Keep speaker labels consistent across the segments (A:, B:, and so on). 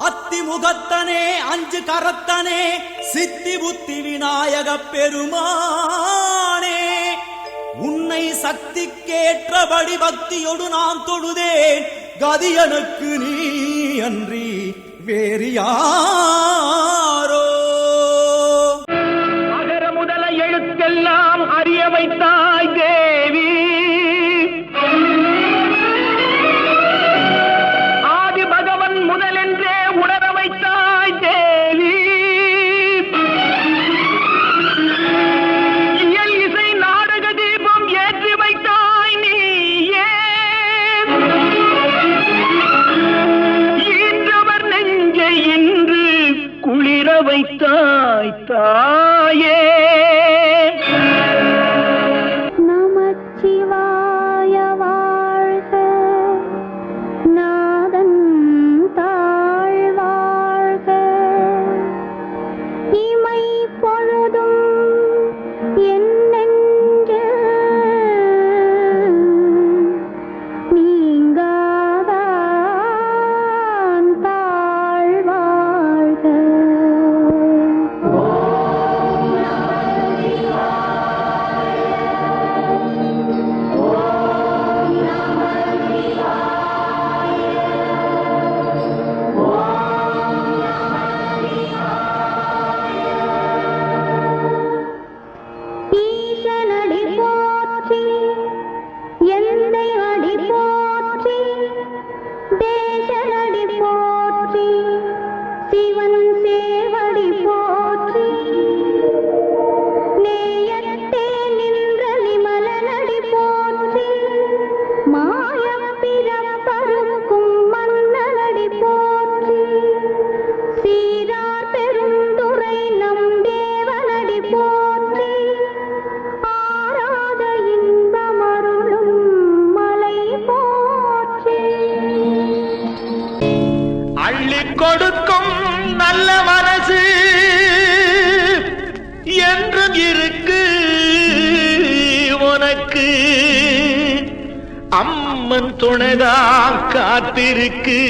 A: அத்திமுகத்தனே அஞ்சு கரத்தனே சித்தி புத்தி விநாயக பெருமானே உன்னை சக்திக்கேற்றபடி பக்தியோடு நான் தொழுதேன். கதியனுக்கு நீ அன்றி வேறு யாரோ?
B: அகர முதல எழுத்தெல்லாம் அறிய வைத்தாய் தேவி. ஆதி பகவன் முதலென்றே உணர வைத்தாய் தேவி. இயல் இசை நாடக தீபம் ஏற்றி வைத்தாய் நீயே. ஈன்றவர் நெஞ்சை இன்று குளிர வைத்தாய் தாயே.
C: நமச்சிவாய வாழ்க, நாதன் தாழ் வாழ்க. இமை பொழுதும் என் நெஞ்சில் நீங்காதான் தாழ் வாழ்க. ஈசனடி போற்றி, எந்தை அடி போற்றி, தேசனடி போற்றி, சிவன் சேவடி போற்றி. நேயத்தே நின்ற நிமலனடி போற்றி, மாயப்பிறப்பறுக்கும் மன்னனடி போற்றி. சீரார் பெருந்துரை நம் தேவனடி போற்றி. ஆராத இன்பமருளும் மலை போற்றி.
B: அள்ளி கொடுக்கும் நல்ல மனசு என்றும் இருக்கு உனக்கு. அம்மன் துணைதான் காத்திருக்கு,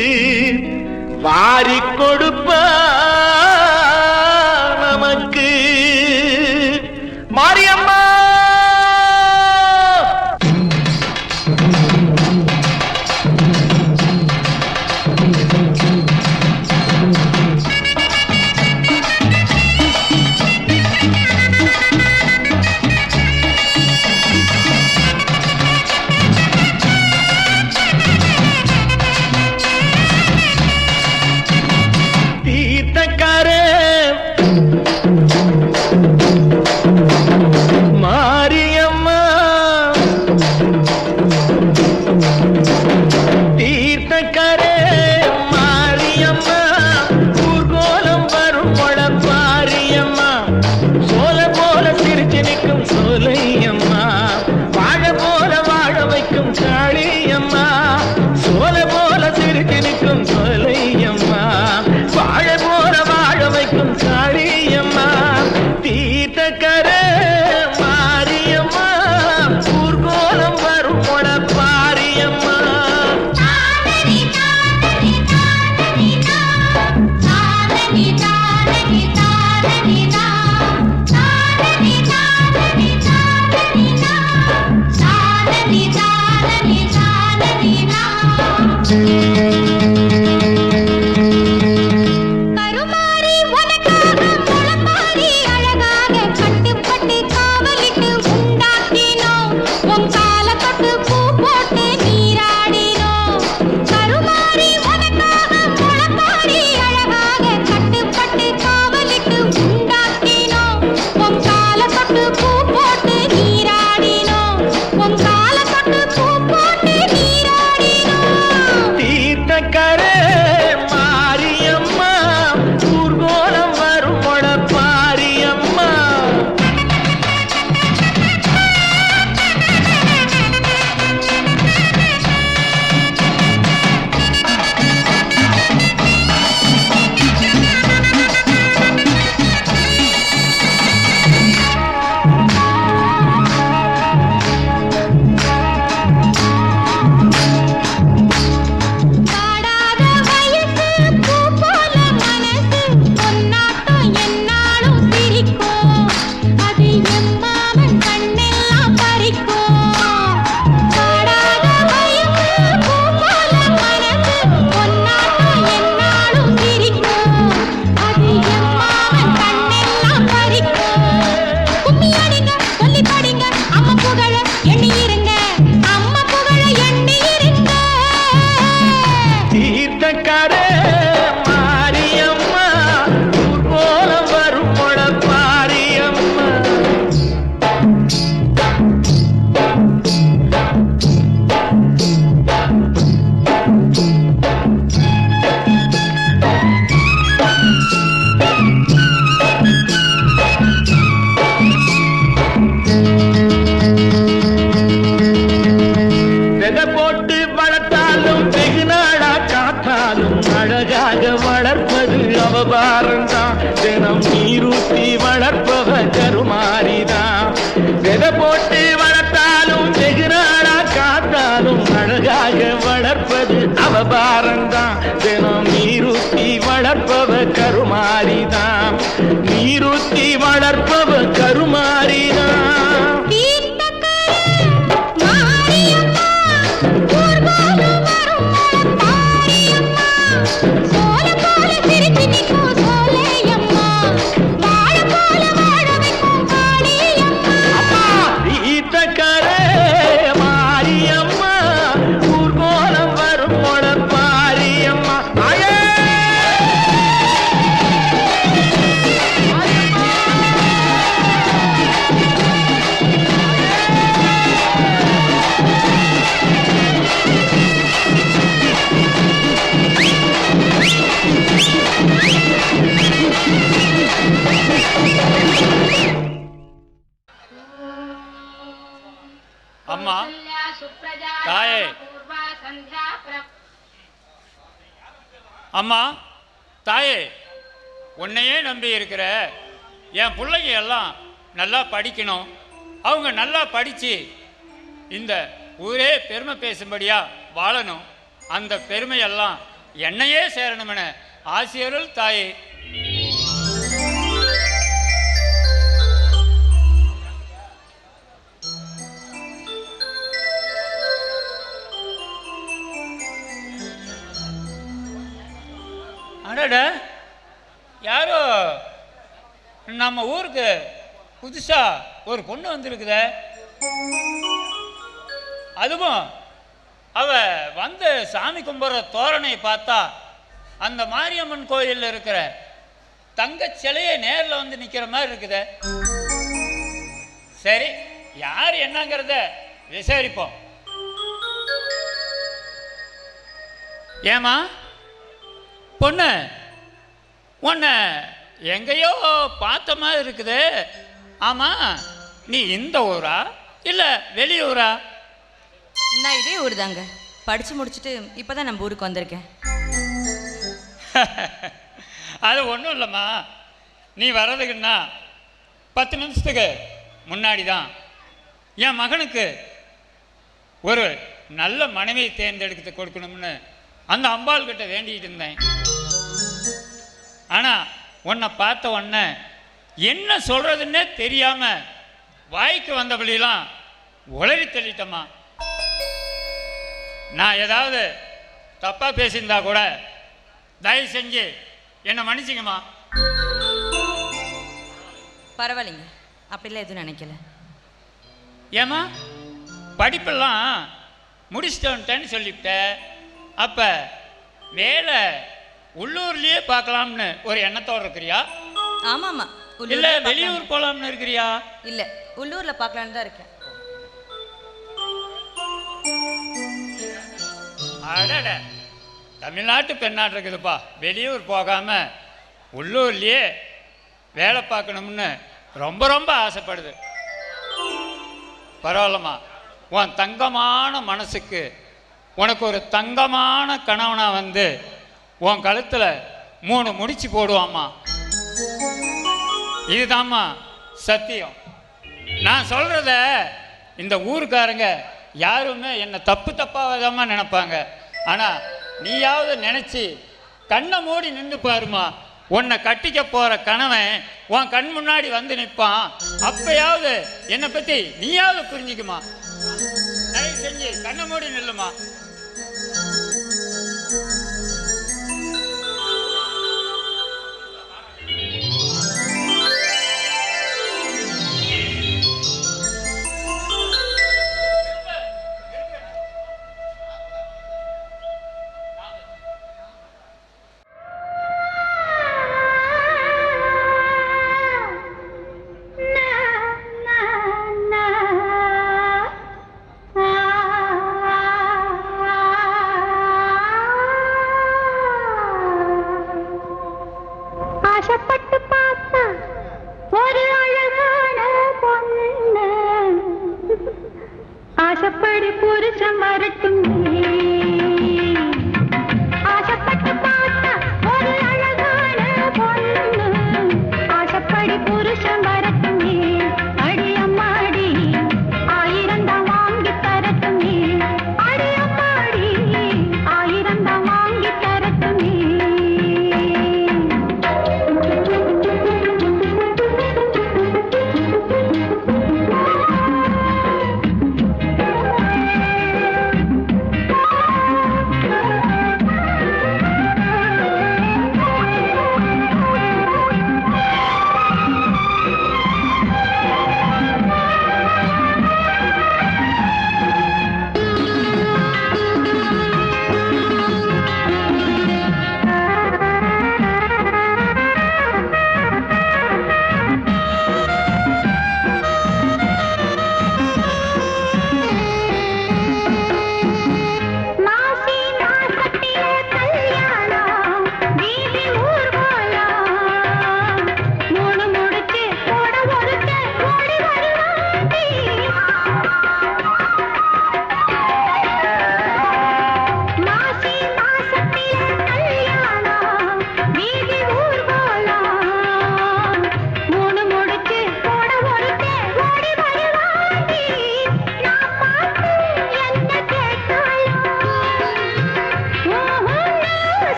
B: வாரி கொடுப்ப நமக்கு. மாரியம்மா தீர்த்தக்காரே மாரியம்மா. தீர்த்தக்காரே மாரியம்மா, ஊர்கோலம் வரும் முழப்பாரியம்மா. சோல போல சிரிச்சு நிற்கும் சோலையம்மா, வாழ போல வாழ வைக்கும் காளியம்மா. சோல போல சிரிச்சு நிற்கும் சோலையம்மா, வாழ போல வாழ வைக்கும் காளியம்மா. தீர்த்தக்கரே மாரியம்மா, ஊர்கோலம் வரும் முழப்பாரியம்மா.
C: தானடி தானடி
B: ஈத்தக்கரே மாரியம்மா ஊர்கோலம் வரும் முளப்பாரியம்மா. விதை போட்டு வளர்த்தாலும் வெகு நாளா காத்தாலும் அழகாக வளர்ப்பது அவபாரம்தான். தினம் நீரூற்றி வளர்ப்பவ கருமாரிதான். விதை போட்டு வளர்த்தாலும் வெகு நாளா காத்தாலும் அழகாக வளர்ப்பது அவபாரம்தான். தினம் நீரூற்றி வளர்ப்பவ கருமாரிதான். நீரூற்றி வளர்ப்பவ கருமாரிதான்.
D: அம்மா தாயே, அம்மா தாயே, உன்னையே நம்பி இருக்கிற என் பிள்ளைங்க எல்லாம் நல்லா படிக்கணும். அவங்க நல்லா படித்து இந்த ஊரே பெருமை பேசும்படியா வாழணும். அந்த பெருமையெல்லாம் என்னையே சேரணுமென ஆசிரியர்கள் தாயே. அடட, யாரோ நம்ம ஊருக்கு புதுசா ஒரு பொண்ணு வந்திருக்குதே. அதுவும் அவ வந்து சாமி கும்பிட்ற தோரணையை பார்த்தா அந்த மாரியம்மன் கோயிலில் இருக்கிற தங்க சிலையை நேரில் வந்து நிற்கிற மாதிரி இருக்குதே. சரி, யார் என்னங்கிறத விசாரிப்போம். ஏமா பொண்ணு, உன்னை எங்கேயோ பார்த்த மாதிரி இருக்குது. ஆமாம், நீ இந்த ஊரா இல்லை வெளியூரா?
E: நான் இதே ஊர் தாங்க. படித்து முடிச்சுட்டு இப்போ தான் நம்ம ஊருக்கு வந்திருக்கேன்.
D: அது ஒன்றும் இல்லைம்மா, நீ வர்றதுக்குன்னா 10 நிமிஷத்துக்கு முன்னாடி தான் என் மகனுக்கு ஒரு நல்ல மனைவியை தேர்ந்தெடுத்து கொடுக்கணும்னு அந்த அம்பாள் கிட்ட வேண்டிகிட்டு இருந்தேன். ஆனால் உன்னை பார்த்த உடனே என்ன சொல்கிறதுன்னே தெரியாமல் வாய்க்கு வந்தபடியெல்லாம் உளறி தள்ளிட்டம்மா. நான் ஏதாவது தப்பாக பேசியிருந்தா கூட தயவு செஞ்சு என்னை மன்னிச்சிங்கம்மா.
E: பரவாயில்லைங்க, அப்படிலாம் எதுவும் நினைக்கல.
D: ஏம்மா, படிப்பெல்லாம் முடிச்சுட்டு வந்துட்டேன்னு சொல்லிவிட்டேன். அப்போ வேலை உள்ளூர்லேயே பார்க்கலாம்னு ஒரு எண்ணத்தோடு இருக்கிறியா?
E: ஆமாம்மா.
D: இல்லை வெளியூர் போகலாம்னு இருக்கிறியா?
E: இல்லை, உள்ளூரில் பார்க்கலான்னு தான் இருக்கேன்.
D: அடட, தமிழ்நாட்டு பெண்ணாட்டு இருக்குதுப்பா. வெளியூர் போகாமல் உள்ளூர்லேயே வேலை பார்க்கணும்னு ரொம்ப ரொம்ப ஆசைப்படுது. பரவாயில்லம்மா, உன் தங்கமான மனசுக்கு உனக்கு ஒரு தங்கமான கணவனாக வந்து உன் கழுத்தில் 3 முடிச்சு போடுவாம்மா. இதுதாம்மா சத்தியம். நான் சொல்கிறத இந்த ஊருக்காரங்க யாருமே என்னை தப்பாக நினைப்பாங்க. ஆனால் நீயாவது நினச்சி கண்ணை மூடி நின்று பாருமா. உன்னை கட்டிக்க போகிற கணவன் உன் கண் முன்னாடி வந்து நிற்பான். அப்பயாவது என்னை பற்றி நீயாவது புரிஞ்சுக்குமா. தயவு செஞ்சு கண்ணை மூடி நில்லுமா.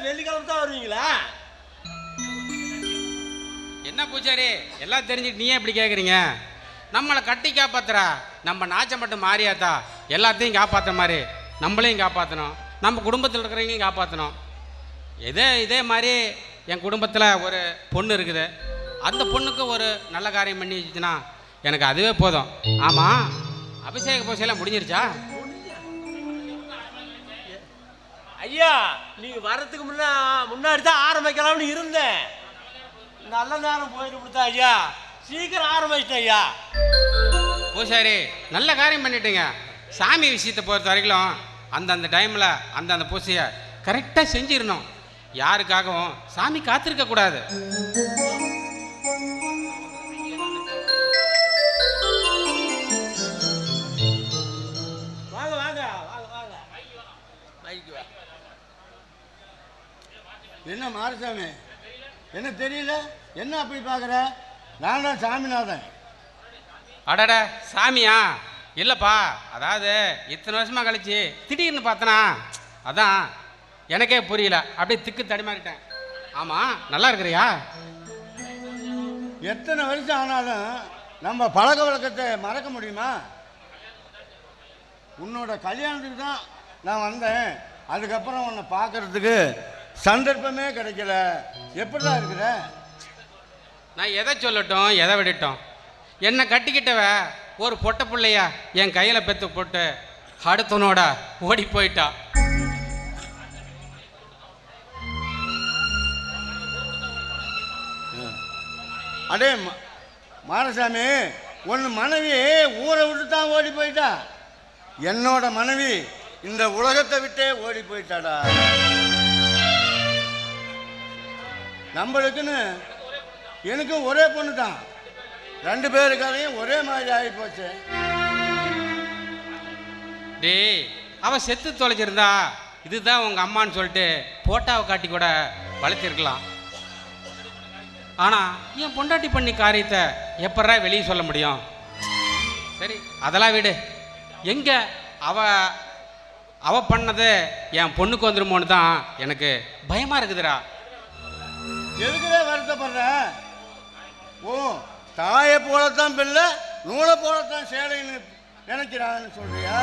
F: வெள்ளிக்கிழமை தான் வருவீங்களா?
G: என்ன பூஜாரி எல்லாம் தெரிஞ்சுட்டு நீயே இப்படி கேட்குறீங்க? நம்மளை கட்டி காப்பாத்துறா நம்ம நாச்சம் மட்டும் மாறியாத்தா எல்லாத்தையும் காப்பாற்ற மாதிரி நம்மளையும் காப்பாற்றணும், நம்ம குடும்பத்தில் இருக்கிறவங்களையும் காப்பாற்றணும். இதே மாதிரி என் குடும்பத்தில் ஒரு பொண்ணு இருக்குது. அந்த பொண்ணுக்கு ஒரு நல்ல காரியம் பண்ணி வச்சுச்சுன்னா எனக்கு அதுவே போதும். ஆமாம், அபிஷேக பூசையெல்லாம் முடிஞ்சிருச்சா?
F: ஐயா நீங்க வர்றதுக்கு முன்னாடி தான் ஆரம்பிக்கலாம்னு இருந்தேன். நல்ல நேரம் போயிட்டு கொடுத்தா ஐயா, சீக்கிரம் ஆரம்பிச்சிட்டேன் ஐயா.
G: பூசாரி நல்ல காரியம் பண்ணிட்டீங்க. சாமி விஷயத்தை பொறுத்த வரைக்கும் அந்தந்த டைமில் அந்தந்த பூசையை கரெக்டாக செஞ்சிடணும். யாருக்காகவும் சாமி காத்திருக்க கூடாது.
F: வாங்க வாங்க வாங்க வாங்க.
H: என்ன மாரசாமி, என்ன தெரியல, என்ன அப்படி பார்க்குற? நான் தான் சாமிநாதன்.
G: அடட சாமியா? இல்லைப்பா, அதாவது இத்தனை வருஷமாக கழிச்சு திடீர்னு பார்த்தனா அதான் எனக்கே புரியல, அப்படியே திக்கு தடிமாறிட்டேன். ஆமாம், நல்லா இருக்கிறியா?
H: எத்தனை வருஷம் ஆனாலும் நம்ம பழக்க வழக்கத்தை மறக்க முடியுமா? உன்னோட கல்யாணத்துக்கு தான் நான் வந்தேன். அதுக்கப்புறம் உன்னை பார்க்கறதுக்கு சந்தர்ப்பமே கிடைக்கல. எப்படிதான் இருக்கிற?
G: நான் எதை சொல்லட்டும் எதை விடட்டும், என்னை கட்டிக்கிட்டவ ஒரு பொட்ட பிள்ளையா என் கையில் பெற்று போட்டு அடுத்தவனோட ஓடி போயிட்டா.
H: அடே மாரசாமி, உன் மனைவி ஊரை விட்டு தான் ஓடி போயிட்டா. என்னோட மனைவி இந்த உலகத்தை விட்டே ஓடி போயிட்டாடா. நம்மளுக்குன்னு எனக்கும் ஒரே பொண்ணு தான். 2 பேருக்காரையும் ஒரே மாதிரி ஆகி போச்சு.
G: டேய், அவ செத்து தொலைச்சிருந்தா இதுதான் உங்க அம்மான்னு சொல்லிட்டு போட்டாவை காட்டி கூட வளர்த்திருக்கலாம். ஆனா என் பொண்டாட்டி பண்ணி காரியத்தை எப்படா வெளியே சொல்ல முடியும்? சரி அதெல்லாம் விடு. எங்க அவ பண்ணது என் பொண்ணுக்கு வந்துருமோன்னு தான் எனக்கு பயமா இருக்குதுடா.
H: எதுக்குதே வருத்தப்படுற? ஓ, தாயை போலத்தான் பிள்ளை, நூலை போலத்தான் சேலைன்னு நினைக்கிறான்னு சொல்றியா?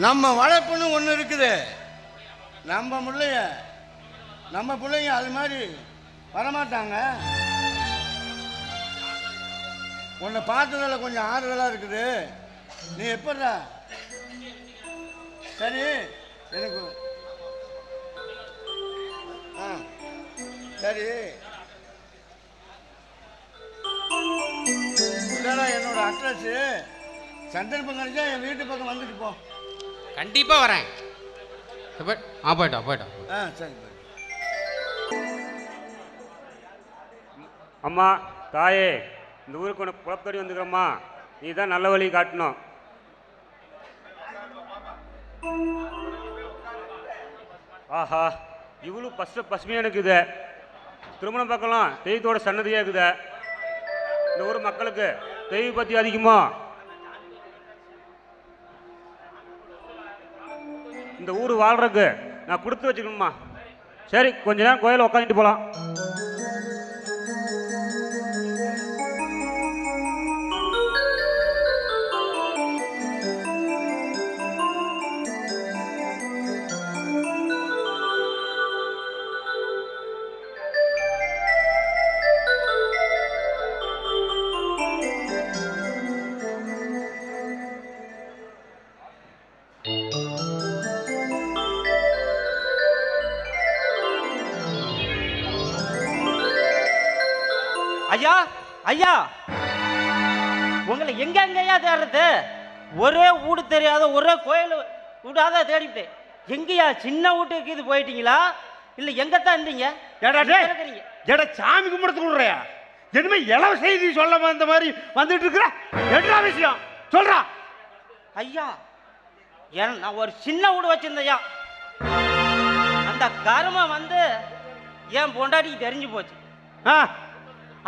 H: நம்ம வளர்ப்புன்னு ஒன்று இருக்குது. நம்ம பிள்ளைங்க அது மாதிரி வரமாட்டாங்க. உன்னை பார்த்ததில் கொஞ்சம் ஆறுதலாக இருக்குது. நீ எப்படா? சரி எனக்கு சரி இதாடா என்னோட அட்ரஸ். சந்தர்ப்பம் கிடைச்சா என் வீட்டு பக்கம் வந்துட்டு போ.
G: கண்டிப்பா வரேன். போயிட்டா
H: சரி.
I: அம்மா தாயே, இந்த ஊருக்கு ஒன்று புலப்படி வந்துக்கிறம்மா, நீ தான் நல்ல வழி காட்டணும். ஆஹா, இவ்வளோ பசுமையாக இருக்குது. திருமணம் பார்க்கலாம் தெய்வத்தோட சன்னதியாக இருக்குது. இந்த ஊர் மக்களுக்கு தெய்வ பற்றி அதிகமா? இந்த ஊர் வாழ்றதுக்கு நான் கொடுத்து வச்சுக்கணுமா? சரி, கொஞ்ச நேரம் கோயிலில் உட்காந்துட்டு போகலாம்.
B: ஐயா ஐயா, உங்களை எங்கெங்கய்யா தேடுறது? ஒரே வீடு தெரியாத, ஒரே கோயில் வீடாத தேடிவிட்டேன். எங்கேயா சின்ன வீட்டுக்கு இது போயிட்டீங்களா இல்லை எங்கத்தான் இருந்தீங்க?
F: எடா சாமி கும்பிடத்துக்கு விடுறியா? என்னமே இளவ செய்தி சொல்ல வந்த மாதிரி வந்துட்டு இருக்கிற. என்ன விஷயம் சொல்றா?
B: ஐயா, நான் ஒரு சின்ன வீடு வச்சிருந்தையா. அந்த கருமை வந்து என் பொண்டாட்டிக்கு தெரிஞ்சு போச்சு.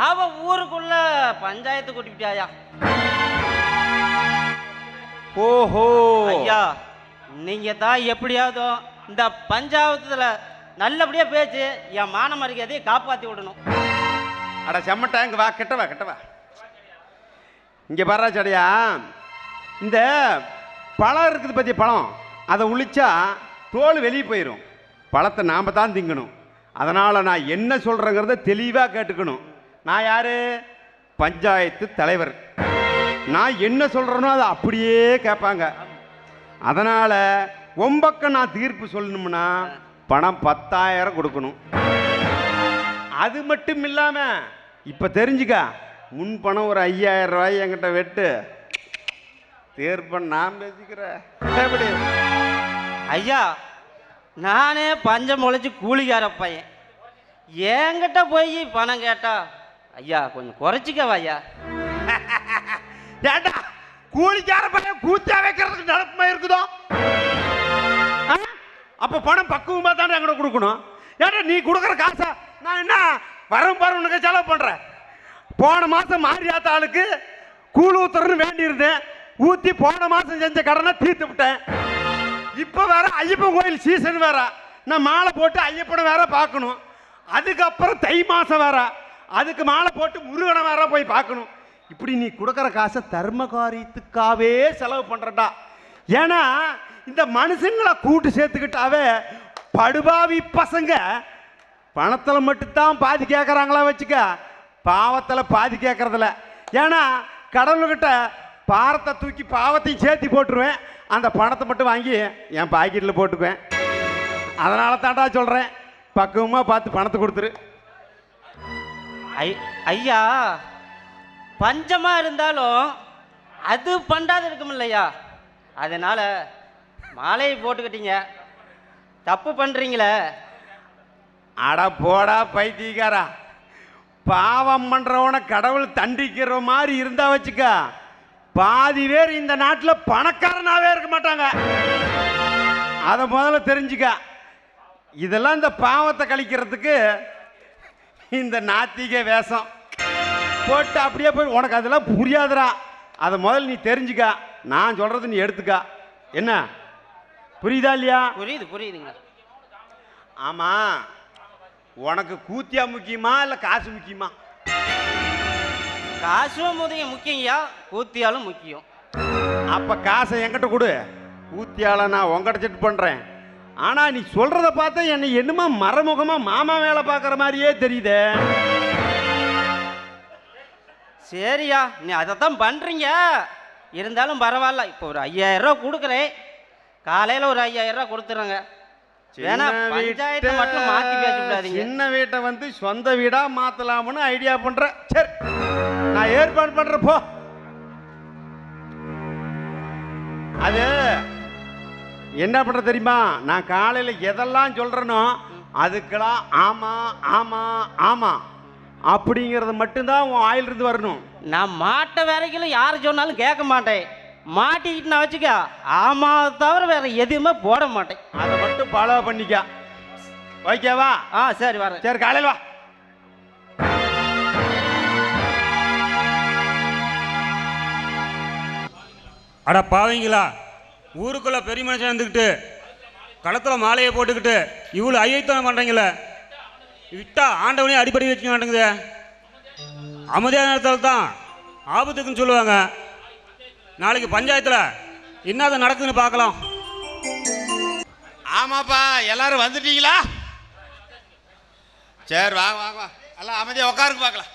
B: அவ ஊருக்குள்ள பஞ்சாயத்து கூட்டிவிட்டாயா.
F: ஓஹோ
B: ஐயா, நீங்க தான் எப்படியாவது இந்த பஞ்சாயத்துல நல்லபடியாக பேச்சு என் மான மரியாதையை காப்பாற்றி விடணும்.
J: அட செம்மட்டா இங்கே வா, கிட்ட வா, கிட்ட வா. இங்கே பாரா சடையா, இந்த பழம் இருக்குது பற்றிய பழம், அதை உளிச்சா தோல் வெளியே போயிடும். பழத்தை நாம் தான் திங்கணும். அதனால் நான் என்ன சொல்கிறேங்கிறத தெளிவாக கேட்டுக்கணும். நான் யார்? பஞ்சாயத்து தலைவர். நான் என்ன சொல்கிறேனோ அதை அப்படியே கேட்பாங்க. அதனால் ஒம்பக்கம் நான் தீர்ப்பு சொல்லணும்னா பணம் 10,000 கொடுக்கணும். அது மட்டும் இல்லாமல் இப்போ தெரிஞ்சுக்க, முன் பணம் ஒரு 5,000 ரூபாய் என்கிட்ட வெட்டு. தீர்ப்பை நான் பேசிக்கிறேன். எப்படி
B: ஐயா, நானே பஞ்சம் முளைச்சி கூலிக்கார பையன், என்கிட்ட போய் பணம் கேட்டா ஐயா கொஞ்சம் குறைச்சிக்கவா ஐயா.
J: ஏண்டா கூலிக்கார பையன் கூத்தா வைக்கிறதுக்கு நடப்புமா இருக்குதோ? அப்போ பணம் பக்குவமாக தானே என்கிட்ட கொடுக்கணும். ஏன்னா நீ கொடுக்குற காசை நான் என்ன வரவுனுக்கு செலவு பண்ணுறேன். போன மாதம் மாரியாத்த ஆளுக்கு கூழ் ஊத்துறன்னு வேண்டியிருந்தேன், ஊற்றி போன மாதம் செஞ்ச கடனை தீர்த்து விட்டேன். இப்போ வேற ஐயப்பன் கோயில் சீசன் வேற, நான் மாலை போட்டு ஐயப்பனை வேற பார்க்கணும். அதுக்கப்புறம் தை மாதம் வேற, அதுக்கு மாலை போட்டு முருகனை வேற போய் பார்க்கணும். இப்படி நீ கொடுக்குற காசை தர்ம காரியத்துக்காகவே செலவு பண்ணுறடா. ஏன்னா இந்த மனுஷங்களை கூட்டு சேர்த்துக்கிட்டாவே படுபாவி பசங்க பணத்தில் மட்டும்தான் பாதி கேட்குறாங்களா வச்சுக்க, பாவத்தில் பாதி கேட்குறதில்ல. ஏன்னா கடவுள்கிட்ட பாரத்தை தூக்கி பாவத்தையும் சேர்த்து போட்டுருவேன், அந்த பணத்தை மட்டும் வாங்கி என் பாக்கெட்டில் போட்டுக்குவேன். அதனால தாண்டா சொல்கிறேன், பக்குவமாக பார்த்து பணத்தை கொடுத்துரு.
B: ஐயா, பஞ்சமாக இருந்தாலும் அது பண்டாது இருக்கும் இல்லையா, அதனால் மாலையை போட்டுக்கிட்டீங்க, தப்பு பண்ணுறீங்களே.
J: அட போடா பைத்தியக்காரா, பாவம் பண்ணுறவனை கடவுள் தண்டிக்கிற மாதிரி இருந்தா வச்சுக்க, பாதி பேர் இந்த நாட்டில் பணக்காரனாகவே இருக்க மாட்டாங்க. அதை முதல்ல தெரிஞ்சுக்க. இதெல்லாம் இந்த பாவத்தை கழிக்கிறதுக்கு இந்த நாத்திக வேஷம் போட்டு அப்படியே போய், உனக்கு அதெல்லாம் புரியாதுடா. அதை முதல்ல நீ தெரிஞ்சுக்க, நான் சொல்கிறது நீ எடுத்துக்க. என்ன புரியுதா இல்லையா?
B: புரியுதுங்க.
J: ஆமாம், உனக்கு கூத்தியா முக்கியமா இல்லை காசு முக்கியமா?
B: காசும் முக்கியம்யா, கூத்தியாலும் முக்கியம்.
J: அப்போ காசை என்கிட்ட கொடு, கூத்தியால நான் உங்ககிட்ட செட் பண்ணுறேன். ஆனால் நீ சொல்கிறத பார்த்தா என்னை என்னமா மறைமுகமாக மாமா வேலை பார்க்குற மாதிரியே தெரியுதே.
B: சரியா, நீ அதைத்தான் பண்ணுறீங்க, இருந்தாலும் பரவாயில்ல. இப்போ ஒரு 5,000 ரூபா கொடுக்குறேன், காலையில் ஒரு 5,000 ரூபா கொடுத்துறேங்க. வேணா பஞ்சாயத்தை மட்டும் மாற்றி பேசக்கூடாதீங்க.
J: சின்ன வீட்டை வந்து சொந்த வீடாக மாற்றலாம்னு ஐடியா பண்ணுறேன். சரி, நான் ஏற்பாடு பண்ணுறேன் போ. அது என்ன பண்ணுற தெரியுமா, நான் காலையில் எதெல்லாம் சொல்கிறேனோ அதுக்கெல்லாம் ஆமாம் ஆமாம் ஆமாம் அப்படிங்கிறது மட்டும்தான் உன் ஆயிலிருந்து வரணும்.
B: நான் மாட்ட வரைக்கும் யார் சொன்னாலும் கேட்க மாட்டேன், மாட்டிக்கிட்டு நான் வச்சுக்க ஆமா தவிர வேற எதுவுமே போட மாட்டேன்.
J: அதை மட்டும் ஃபாலோ பண்ணிக்க, ஓகேவா?
B: சரி வரேன்.
J: சரி, காலையில் வா.
I: அட பாவீங்களா, ஊருக்குள்ள பெரிய மனுஷன் இருந்துக்கிட்டு களத்தில் மாலையை போட்டுக்கிட்டு இவ்வளோ ஐயத்தனம் பண்ணுறீங்களே, விட்டா ஆண்டவனே அடிப்படை வச்சுக்க மாட்டேங்குது. அமைதியான நேரத்தில் தான் ஆபத்துக்குன்னு சொல்லுவாங்க. நாளைக்கு பஞ்சாயத்தில் என்னது நடக்குதுன்னு பார்க்கலாம்.
H: ஆமாப்பா, எல்லாரும் வந்துட்டீங்களா? சரி, வாங்க வாங்க வாங்க, எல்லாம் அமைதியாக உட்காருங்க பார்க்கலாம்.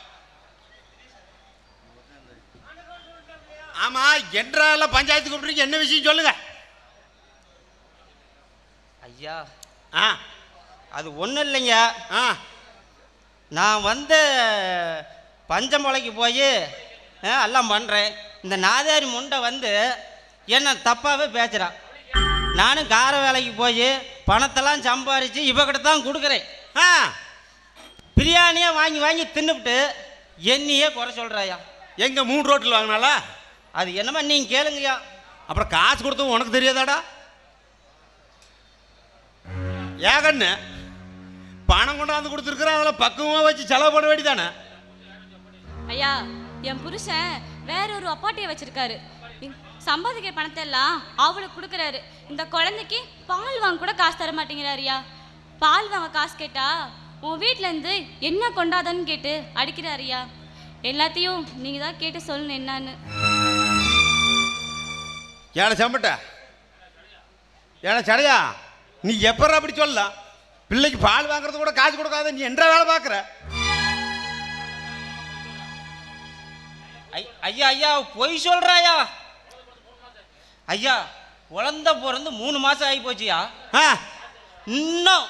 H: ஆமாம், என்றால பஞ்சாயத்து கூப்பிட்றீங்க, என்ன விஷயம் சொல்லுங்க.
B: ஐயா, அது ஒன்றும் இல்லைங்க. நான் பஞ்சமலைக்கு போய் எல்லாம் பண்ணுறேன். இந்த நாதாரி முண்டை என்ன தப்பாகவே பேசுகிறான். நானும் கார வேலைக்கு போய் பணத்தெல்லாம் சம்பாரித்து இவகிட்ட தான் கொடுக்குறேன். பிரியாணியாக வாங்கி வாங்கி தின்னுபிட்டு என்னையே குறை சொல்கிறாயா.
H: எங்கே 3 ரோட்டில் வாங்கினாலா?
B: அது என்னமா நீங்கள் கேளுங்கய்யா.
H: அப்புறம் காசு கொடுத்தவங்க உனக்கு தெரியாதாடா? ஏகன்னு பணம் கொண்டாந்து கொடுத்துருக்குறேன், அதில் பக்குவமாக வச்சு செலவு பண்ண வேண்டியதானே?
K: ஐயா, என் புருஷன் வேற ஒரு அப்பாட்டியை வச்சிருக்காரு. சம்பாதிக்கிற பணத்தை எல்லாம் அவளுக்கு கொடுக்குறாரு. இந்த குழந்தைக்கு பால் வாங்க கூட காசு தர மாட்டேங்கிறாருயா. பால் வாங்க காசு கேட்டா உன் வீட்டிலேருந்து என்ன கொண்டாதன்னு கேட்டு அடிக்கிறாரியா. எல்லாத்தையும் நீங்கள் தான் கேட்டு சொல்லணும் என்னன்னு.
F: ஏன சம்பட்ட ஏன சடையா, நீ எப்பற அப்படி சொல்லலாம்? பிள்ளைக்கு பால் வாங்குறது கூட காசு கொடுக்காத நீ என்ற வேலை பார்க்குற?
B: ஐயா ஐயா பொய் சொல்கிறாயா? ஐயா குழந்த பிறந்து 3 மாதம் ஆகி போச்சியா. இன்னும்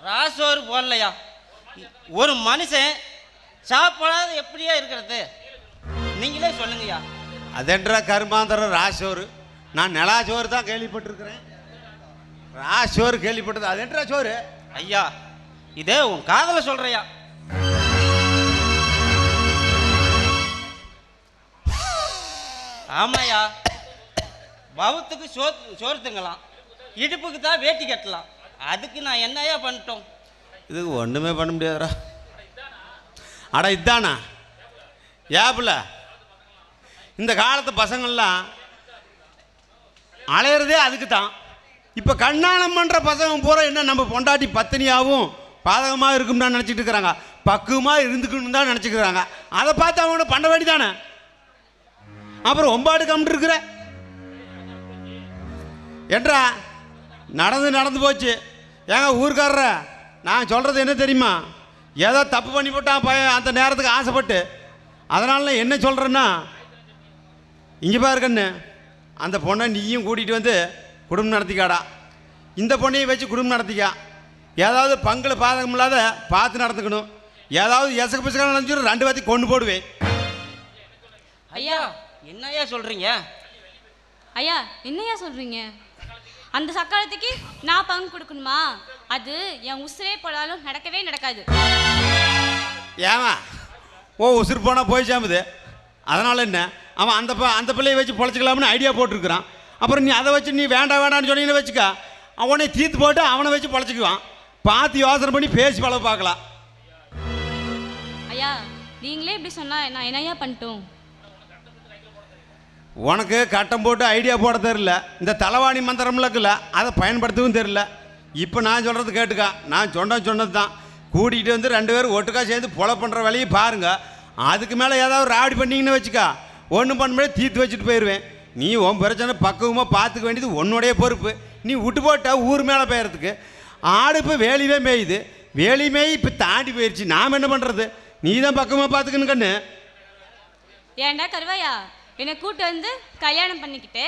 B: ராசோறு போடலையா. ஒரு மனுஷன் சாப்பிடாத எப்படியா இருக்கிறது? நீங்களே சொல்லுங்கய்யா.
F: அதென்றா கருமாந்திர ராசோறு? நான் நிலாச்சோறு தான் கேள்விப்பட்டிருக்கிறேன். ராசோறு கேள்விப்பட்டது. அதென்றா சோறு?
B: ஐயா இதே உன் காதல சொல்றியா? ஆமாயா, பவத்துக்கு சோறு திங்கலாம், இடுப்புக்கு தான் வேட்டி கட்டலாம். அதுக்கு நான் என்னையா பண்ணிட்டோம்?
F: இதுக்கு ஒன்றுமே பண்ண முடியாதுடா. அட இதானா ஏப்புல இந்த காலத்து பசங்கள்லாம் அலையிறதே அதுக்கு தான். இப்போ கண்ணாலம் பண்ணுற பசங்க பூரா என்ன நம்ம பொண்டாட்டி பத்தினியாகவும் பாதகமாக இருக்கும்னு நினச்சிட்டு இருக்கிறாங்க. பக்குவமாக இருந்துக்கணும்னு தான் நினச்சிக்கிறாங்க. அதை பார்த்து அவங்க பண்ண வேண்டி தானே. அப்புறம் ஒம்பாடு கம்மிட்டு இருக்கிற என்றா நடந்து போச்சு. ஏங்க ஊருக்காரர, நான் சொல்கிறது என்ன தெரியுமா? ஏதோ தப்பு பண்ணி போட்டான் பையன் அந்த நேரத்துக்கு ஆசைப்பட்டு. அதனால என்ன சொல்கிறேன்னா, இங்கே பாரு கண்ணு, அந்த பொண்ணை நீயும் கூட்டிகிட்டு வந்து குடும்பம் நடத்திக்காடா. இந்த பொண்ணையும் வச்சு குடும்பம் நடத்திக்கா. ஏதாவது பங்கில் பாதகம் இல்லாத பார்த்து நடந்துக்கணும். ஏதாவது எசக்கு பிசக்கான நினச்சிட்டு 2 பேர்த்தையும் கொண்டு போடுவேன்.
B: ஐயா என்னையா சொல்கிறீங்க?
K: ஐயா என்னையா சொல்கிறீங்க? அந்த சக்காலத்துக்கு நான் பங்கு கொடுக்கணுமா? அது என் உசுரே போனாலும் நடக்கவே நடக்காது.
F: ஏமா உசுறு போனால் போய் சாமுது. அதனால் என்ன, அவன் அந்த பிள்ளையை வச்சு பொழைச்சிக்கலாம்னு ஐடியா போட்டிருக்கிறான். அப்புறம் நீ அதை வச்சு நீ வேண்டான்னு சொன்னீங்கன்னு வச்சுக்க, அவனை தீர்த்து போட்டு அவனை வச்சு பொழைச்சிக்குவான். பார்த்து யோசனை பண்ணி பேசி பழக பார்க்கலாம்.
K: ஐயா நீங்களே இப்படி சொன்னால் நான் என்னையா பண்ணிட்டோம்?
F: உனக்கு கட்டம் போட்டு ஐடியா போட தெரில, இந்த தலைவாணி மந்திரம்லாம் இருக்குல்ல அதை பயன்படுத்தவும் தெரில. இப்போ நான் சொல்கிறது கேட்டுக்கா. நான் சொன்னது தான். கூட்டிகிட்டு வந்து 2 பேரும் ஒட்டுக்கா சேர்ந்து பொலை பண்ணுற வேலையை பாருங்கள். அதுக்கு மேலே ஏதாவது ராவடி பண்ணிங்கன்னு வச்சுக்கா, ஒன்றும் பண்ண முடியாது, தீர்த்து வச்சுட்டு போயிடுவேன். நீ உன் பிரச்சனை பக்குவமாக பார்த்துக்க வேண்டியது உன்னுடைய பொறுப்பு. நீ விட்டு போட்ட ஊர் மேலே போயிறதுக்கு. ஆடு இப்போ வேலியே மேயுது, வேலி மேய் இப்போ தாண்டி போயிடுச்சு. நாம் என்ன பண்ணுறது? நீ தான் பக்குவமாக பார்த்துக்கணும் கண்ணு.
K: ஏண்டா கருவாயா, என்னை கூட்டு வந்து கல்யாணம் பண்ணிக்கிட்டு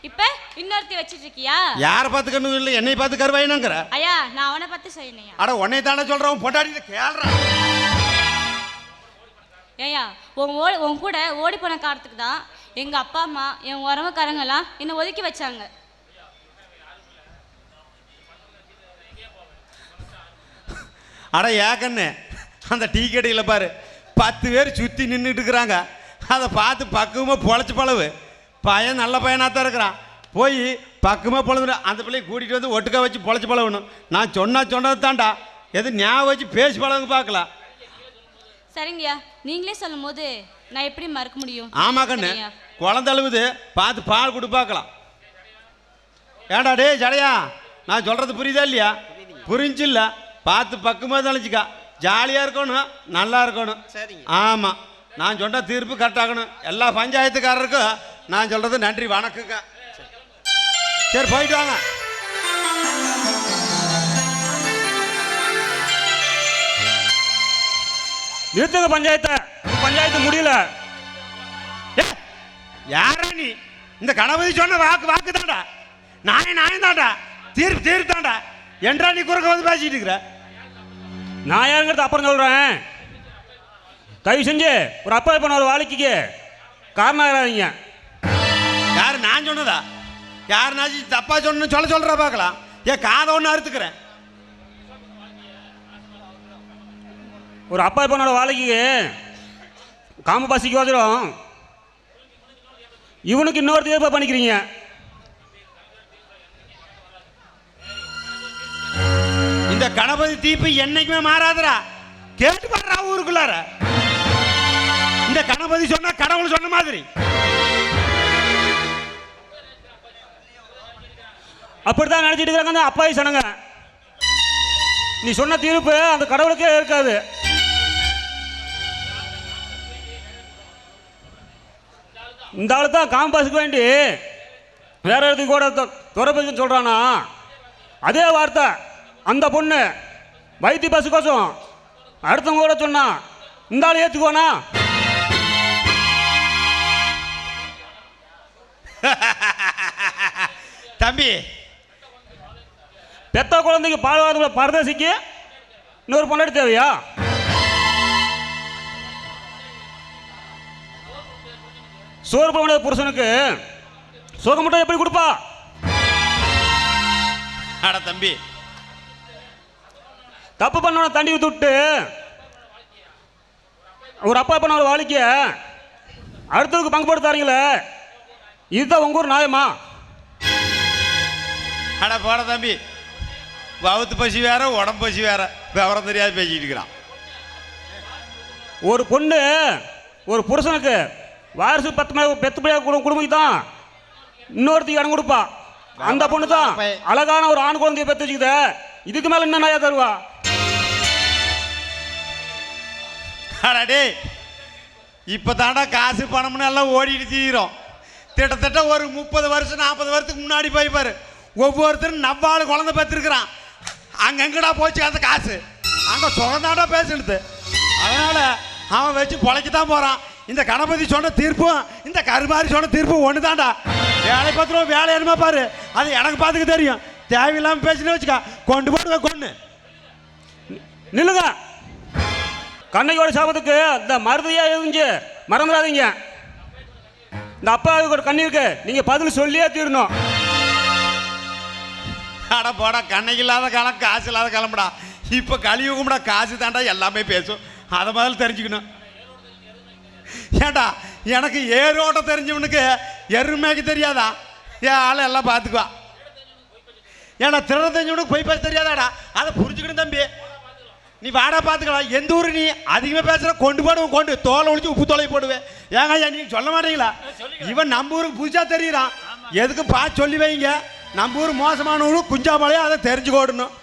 K: இப்ப இன்னொருத்தி வச்சிட்டு இருக்கியா?
F: யாரை பார்த்து கண்ணு இல்லை, என்னை பார்த்து கருவாயினாங்கிற?
K: ஐயா நான் அவனை பார்த்து செய்யணையா?
F: அட உன்னை தானே சொல்கிறவன் பொண்டாடி கேள்றான்.
K: ஏயா உன் கூட ஓடி போன காலத்துக்கு தான் எங்க அப்பா அம்மா என் உறவுக்காரங்கெல்லாம் என்னை ஒதுக்கி வச்சாங்க.
F: அட ஏக்கண்ணு, அந்த டீ கடையில் பாரு 10 பேர் சுற்றி நின்றுட்டு இருக்கிறாங்க. அதை பார்த்து பக்குவமாக பொழைச்சி பழவு. பையன் நல்ல பையனாக தான் இருக்கிறான். போய் பக்குவமாக பொழுது அந்த பிள்ளையை கூட்டிகிட்டு வந்து ஒட்டுக்கா வச்சு பொழைச்சி பழகணும். நான் சொன்னது தான்டா, எது ஞாபகம் வச்சு பேசி பழகு பார்க்கலாம்.
K: சரிங்கய்யா, நீங்களே சொல்லும் போது நான் எப்படி மறக்க முடியும்?
F: ஆமா கண்ணு, குழந்தை அழுவுது, பார்த்து பால் கொடு பார்க்கலாம். ஏண்டா டே ஜடையா, நான் சொல்கிறது புரியுதா இல்லையா? புரிஞ்சில்ல, பார்த்து பக்குவமாக தெளிச்சிக்கா. ஜாலியாக இருக்கணும், நல்லா இருக்கணும்.
B: சரிங்க.
F: ஆமாம், நான் சொன்ன தீர்ப்பு கரெக்டாகணும். எல்லா பஞ்சாயத்துக்காரருக்கும் நான் சொல்கிறது நன்றி வணக்கங்க. சரி போயிட்டு வாங்க.
I: நிறுத்துங்க பஞ்சாயத்து முடியல.
F: யாரா நீ? இந்த கணபதி சொன்ன வாக்கு தாண்டா, நாயம் தாண்டா, தீர்ப்பு தாண்டா. என்றா நீ குறுக்க வந்து பேசிட்டு இருக்கிற?
I: நான் யாருங்கிறது அப்புறம் சொல்கிறேன். தயவு செஞ்சு ஒரு அப்பா பண்ண ஒரு வாழ்க்கைக்கு காரணம் ஆகிறாதீங்க.
F: யார் நான் சொன்னதா? யாருனாச்சும் தப்பா சொன்னு சொல்ற பார்க்கலாம். ஏன் காதை ஒன்று அறுத்துக்கிறேன்.
I: ஒரு அப்பா பண்ணோட வாழ்க்கைக்கு காம பசிக்கு வச்சிடும். இவனுக்கு இன்னொரு தீர்ப்பா பண்ணிக்கிறீங்க.
F: இந்த கணபதி தீர்ப்பு என்னைக்குமே மாறாதரா. கேட்டு பாடுறா ஊருக்குள்ளார. இந்த கணபதி சொன்னா கடவுள் சொன்ன மாதிரி.
I: அப்படித்தான் நினைச்சிட்டு இருக்காங்க அப்பாவி சொன்னாங்க. நீ சொன்ன தீர்ப்பு அந்த கடவுளுக்கே இருக்காது. இந்த ஆளு தான் காம்பாஸுக்கு வேண்டி வேற இடத்துக்கு கூட துறப்பதுன்னு சொல்கிறானா? அதே வார்த்தை அந்த பொண்ணு வைத்திய பஸ்ஸுக்கோசம் அடுத்தவங்க கூட சொன்னா இந்த ஆள் ஏற்றுக்குவானா?
F: தம்பி,
I: பெத்த குழந்தைக்கு பால்வாத பரதேசிக்கு இன்னொரு பொண்ணாடி தேவையா? சோறு போட முடியாத புருஷனுக்கு சோகம் மட்டும் எப்படி கொடுப்பா?
F: அட தம்பி,
I: தப்பு பண்ணவன தண்டி ஊற்றி விட்டு ஒரு அப்பா பண்ண ஒரு வாழிக்க அடுத்ததுக்கு பங்கு போட்டு தரீங்களே, இதுதான் உங்க ஊர் நியாயமா?
F: அட போட தம்பி, வவுத்து பசி வேற உடம்பு பசி வேற, விவரம் தெரியாது பேசிக்கிட்டு இருக்கிறான்.
I: ஒரு பொண்ணு ஒரு புருஷனுக்கு வாரிசு 10 பெத்து பிள்ளையா குடும்பம் தான் இன்னொருத்துக்கு இடம் கொடுப்பா. அந்த பொண்ணு தான் அழகான ஒரு ஆண் குழந்தைய பெற்று வச்சுக்குத, இதுக்கு மேல என்ன நாயா தருவா?
F: அடே, இப்போ தாண்டா காசு பணம்னு எல்லாம் ஓடிட்டு தீரோம். கிட்டத்தட்ட ஒரு 30 வருஷம் 40 வருஷத்துக்கு முன்னாடி போய் பாரு, ஒவ்வொருத்தரும் நவ்வாறு குழந்தை பெற்றுருக்கிறான். அங்கங்கடா போச்சு அந்த காசு, அங்கே சுகந்தாண்டா பேசுனது. அதனால் அவன் வச்சு பொழைக்கத்தான் போகிறான். இந்த கணபதி சொன்ன தீர்ப்பும் இந்த கருமாரி சொன்ன தீர்ப்பும் ஒன்று தாண்டா. வேலை பார்த்துருவோம், வேலை என்னமா பாரு, அது எனக்கு பார்த்துக்க தெரியும். தேவையில்லாமல் பேசுன்னு வச்சுக்கா, கொண்டு போடுவேன் கொண்டு.
I: நில்லுங்க, கண்ணையோட சாபத்துக்கு இந்த மருதையா இருந்துச்சு மறந்துடாதீங்க. இந்த அப்பாவுக்கு ஒரு கண்ணீருக்கு நீங்க பதில் சொல்லியே தீரணும்.
F: அட போடா, கண்ணைக்கு இல்லாத காலம் காசு இல்லாத காலம்டா. இப்போ கலியுகம்டா, காசு தாண்டா எல்லாமே பேசும். அதை முதல்ல தெரிஞ்சுக்கணும். ஏண்டா, எனக்கு ஏரோட்ட தெரிஞ்சவனுக்கு எருமைக்கு தெரியாதா? என் ஆளை எல்லாம் பார்த்துக்குவா. ஏன்னா திருட தெரிஞ்சவனுக்கு போய் பேச தெரியாதாடா? அதை புரிஞ்சுக்கணும் தம்பி. நீ வாடா பார்த்துக்கலாம். எந்த ஊர் நீ அதிகமாக பேசுகிற கொண்டு போடுவோம், கொண்டு தோலை ஒழிச்சு உப்பு தோலை போடுவேன். ஏங்க ஐயா, நீங்கள் சொல்ல மாட்டீங்களா? இவன் நம்ம ஊருக்கு புதுசாக தெரியுறான், எதுக்கு பார்த்து சொல்லி வைங்க. நம்ம ஊர் மோசமான ஊர் குஞ்சாபாளையம், அதை தெரிஞ்சுக்கோடணும்.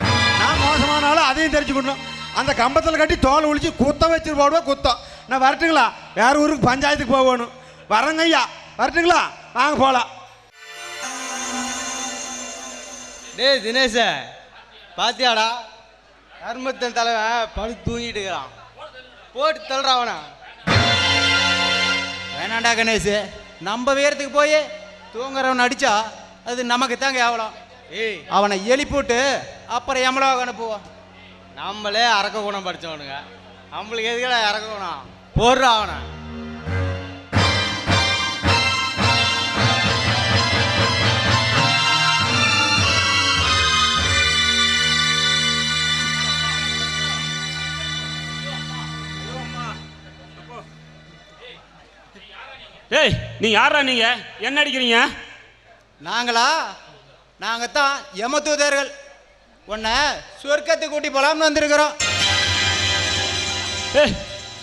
F: நான் மோசமானாலும் அதையும் தெரிஞ்சுக்கணும். அந்த கம்பத்தில் கட்டி தோலை ஒழிச்சு குத்தம் வச்சுட்டு போடுவேன், குத்தம். நான் வரட்டுங்களா? வேற ஊருக்கு பஞ்சாயத்துக்கு போகணும். வரேங்க ஐயா, வரட்டுங்களா? வாங்க போகலாம்.
L: டேய் தினேஷ, பாத்தியாடா தர்மத்தின் தலைவன் பழு தூங்கிட்டு இருக்கிறான், போட்டு தள்ளுறா அவனை. வேணாண்டா கணேஷ், நம்ம வேறதுக்கு போய் தூங்குறவன் அடிச்சா அது நமக்கு தாங்க எவ்வளோ. ஏய், அவனை எழுப்பிவிட்டு அப்புறம் எம்மளோ அனுப்புவோம். நம்மளே அரக்க குணம் படித்தவனுங்க, நம்மளுக்கு எதுக்கடா இறக்க குணம்? போடுறா அவனை.
I: ஏய், நீ யாரா? நீங்க என்ன அடிக்கிறீங்க?
L: நாங்களா? நாங்கள் தான் யமதூதர்கள், உன்னை சொர்க்கத்தை கூட்டி போலாம்னு வந்திருக்கிறோம்.
I: ஏய்,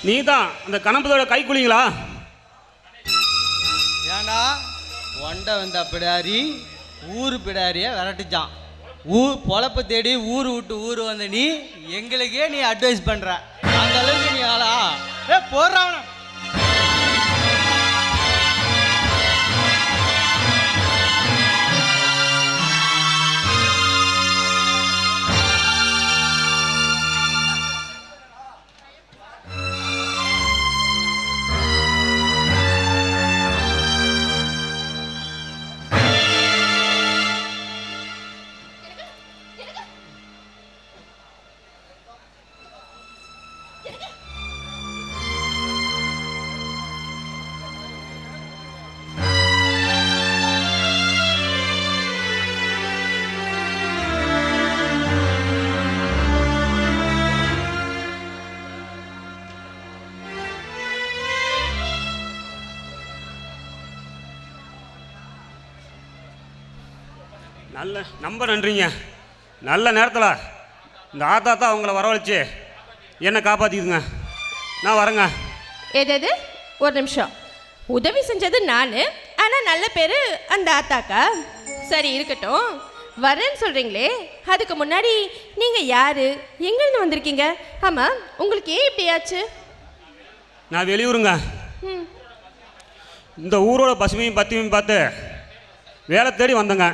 I: நீ தான் அந்த கணபதியோட கை குளிங்களா?
L: ஏண்டா ஒண்டை வந்த பிடாரி ஊரு பிடாரிய விரட்டிச்சான். பொழப்ப தேடி ஊர் விட்டு ஊர் வந்த நீ எங்களுக்கே நீ அட்வைஸ் பண்ற, அந்த அளவுக்கு நீ ஆளா? போடுறான்.
I: நல்ல ரொம்ப நன்றிங்க. நல்ல நேரத்தில் இந்த ஆத்தா தான் அவங்கள வரவழைச்சு என்னை காப்பாற்றிக்குதுங்க. நான் வரேங்க.
M: எது ஒரு நிமிஷம், உதவி செஞ்சது நான், ஆனால் நல்ல பேர் அந்த ஆத்தாக்கா. சரி இருக்கட்டும், வரேன்னு சொல்கிறீங்களே, அதுக்கு முன்னாடி நீங்கள் யார், எங்கேருந்து வந்திருக்கீங்க? ஆமாம், உங்களுக்கு ஏன் இப்படி ஆச்சு?
I: நான் வெளியூருங்க.
M: ம்.
I: இந்த ஊரோட பசுமையும் பத்தியும் பார்த்து வேலை தேடி வந்தேங்க.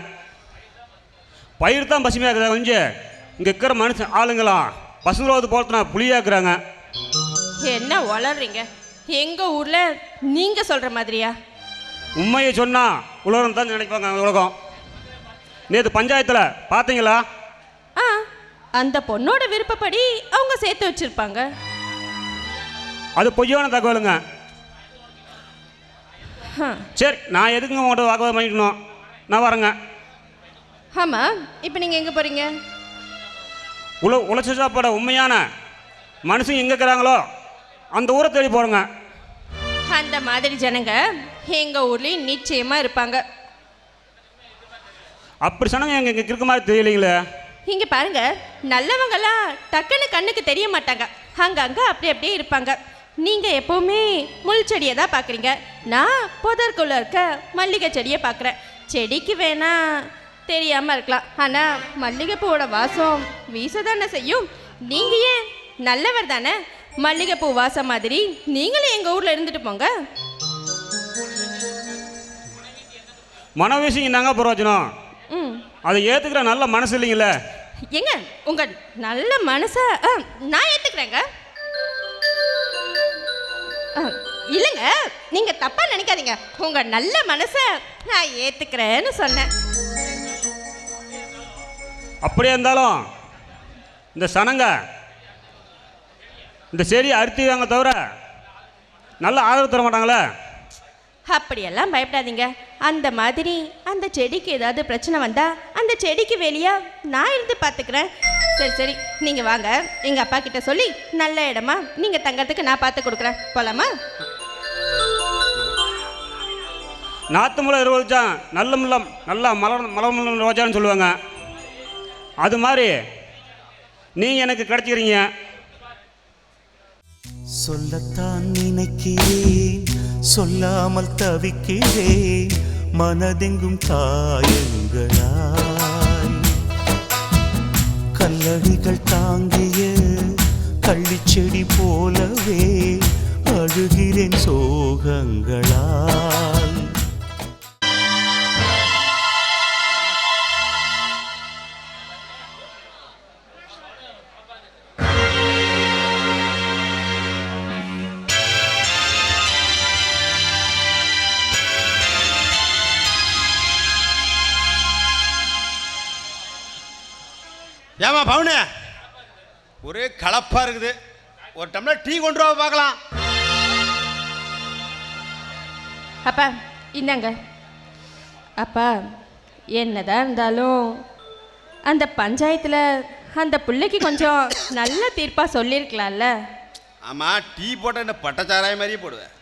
I: பயிர் தான் பசுமையாக இருக்குதா கொஞ்சம், இங்கே இருக்கிற மனுஷன் ஆளுங்களாம் பசுங்களோது போலத்தினா புளியாக்குறாங்க.
M: என்ன வளர்றீங்க? எங்கள் ஊரில் நீங்கள் சொல்கிற மாதிரியா?
I: உண்மையை சொன்னால் உலகம் தான் நினைப்பாங்க. உலகம் நேற்று பஞ்சாயத்தில் பார்த்தீங்களா?
M: ஆ, அந்த பொண்ணோட விருப்பப்படி அவங்க சேர்த்து வச்சுருப்பாங்க.
I: அது பொய்யான தகவலுங்க. சரி, நான் எதுக்குங்க உங்கள்கிட்ட வாக்குவாதம் பண்ணிக்கணும்? நான் வரேங்க.
M: ஆமாம், இப்போ நீங்கள் எங்கே போகிறீங்க?
I: உழைச்சி சாப்பாட உண்மையான மனுஷன் எங்கே இருக்கிறாங்களோ அந்த ஊரை தேடி போகிறேங்க.
M: அந்த மாதிரி ஜனங்க எங்கள் ஊர்லேயும் நிச்சயமாக இருப்பாங்க.
I: அப்படி சொன்னாங்க, எங்கள் இங்கே இருக்க மாதிரி தெரியலைங்களே.
M: இங்கே பாருங்க, நல்லவங்கெல்லாம் டக்குன்னு கண்ணுக்கு தெரிய மாட்டாங்க, அங்கங்கே அப்படி அப்படியே இருப்பாங்க. நீங்கள் எப்போவுமே முள் செடியை தான் பார்க்குறீங்க, நான் புதற்குள்ளே இருக்க மல்லிகை செடியை பார்க்குறேன். செடிக்கு வேணா தெரியாமல் இருக்கலாம், ஆனால் மல்லிகைப்பூவோட வாசம் வீச தானே செய்யும். நீங்கள் ஏன் நல்லவர் தானே, மல்லிகைப்பூ வாசம் மாதிரி நீங்களும் எங்கள் ஊரில் இருந்துட்டு போங்க.
I: மனவீசிங்க நாங்க பிரயோஜனம், அதை ஏற்றுக்கிற நல்ல மனசு இல்லைங்களே.
M: ஏங்க, உங்கள் நல்ல மனசை நான் ஏற்றுக்கிறேங்க. இல்லைங்க, நீங்கள் தப்பாக நினைக்காதீங்க, உங்கள் நல்ல மனசை நான் ஏற்றுக்கிறேன்னு சொன்னேன்.
I: அப்படியே இருந்தாலும் இந்த சனங்க இந்த செடியை அறுத்திவாங்க தவிர நல்ல ஆதரவு தர மாட்டாங்களே.
M: அப்படியெல்லாம் பயப்படாதீங்க. அந்த மாதிரி அந்த செடிக்கு ஏதாவது பிரச்சனை வந்தால் அந்த செடிக்கு வெளியே நான் இருந்து பார்த்துக்கிறேன். சரி சரி, நீங்கள் வாங்க, எங்கள் அப்பா கிட்ட சொல்லி நல்ல இடமா நீங்கள் தங்கறதுக்கு நான் பார்த்து கொடுக்குறேன். போகலாமா?
I: நாற்று முளை ரோஜா நல்ல முல்லம் நல்லா மலர் ரோஜான்னு சொல்லுவாங்க. அது மாதிரி நீங்கள் எனக்கு கிடைச்சிக்கிறீங்க.
A: சொல்லத்தான் நினைக்கிறேன், சொல்லாமல் தவிக்கிறேன், மனதெங்கும் காயங்களாய் கல்லடிகள் தாங்கிய கள்ளிச்செடி போலவே அழுகிறேன் சோகங்களால்.
F: ஏமா பவுனு, ஒரே கலப்பா இருக்குது, ஒரு டம்ளர் டீ கொண்டு வா பார்க்கலாம்.
M: அப்பா இந்தாங்க. அப்பா, என்னதான் இருந்தாலும் அந்த பஞ்சாயத்தில் அந்த பிள்ளைக்கு கொஞ்சம் நல்ல தீர்ப்பாக சொல்லியிருக்கலாம்ல.
F: ஆமாம், டீ போட்ட இந்த பட்டச்சாராய மாதிரியே போடுவேன்.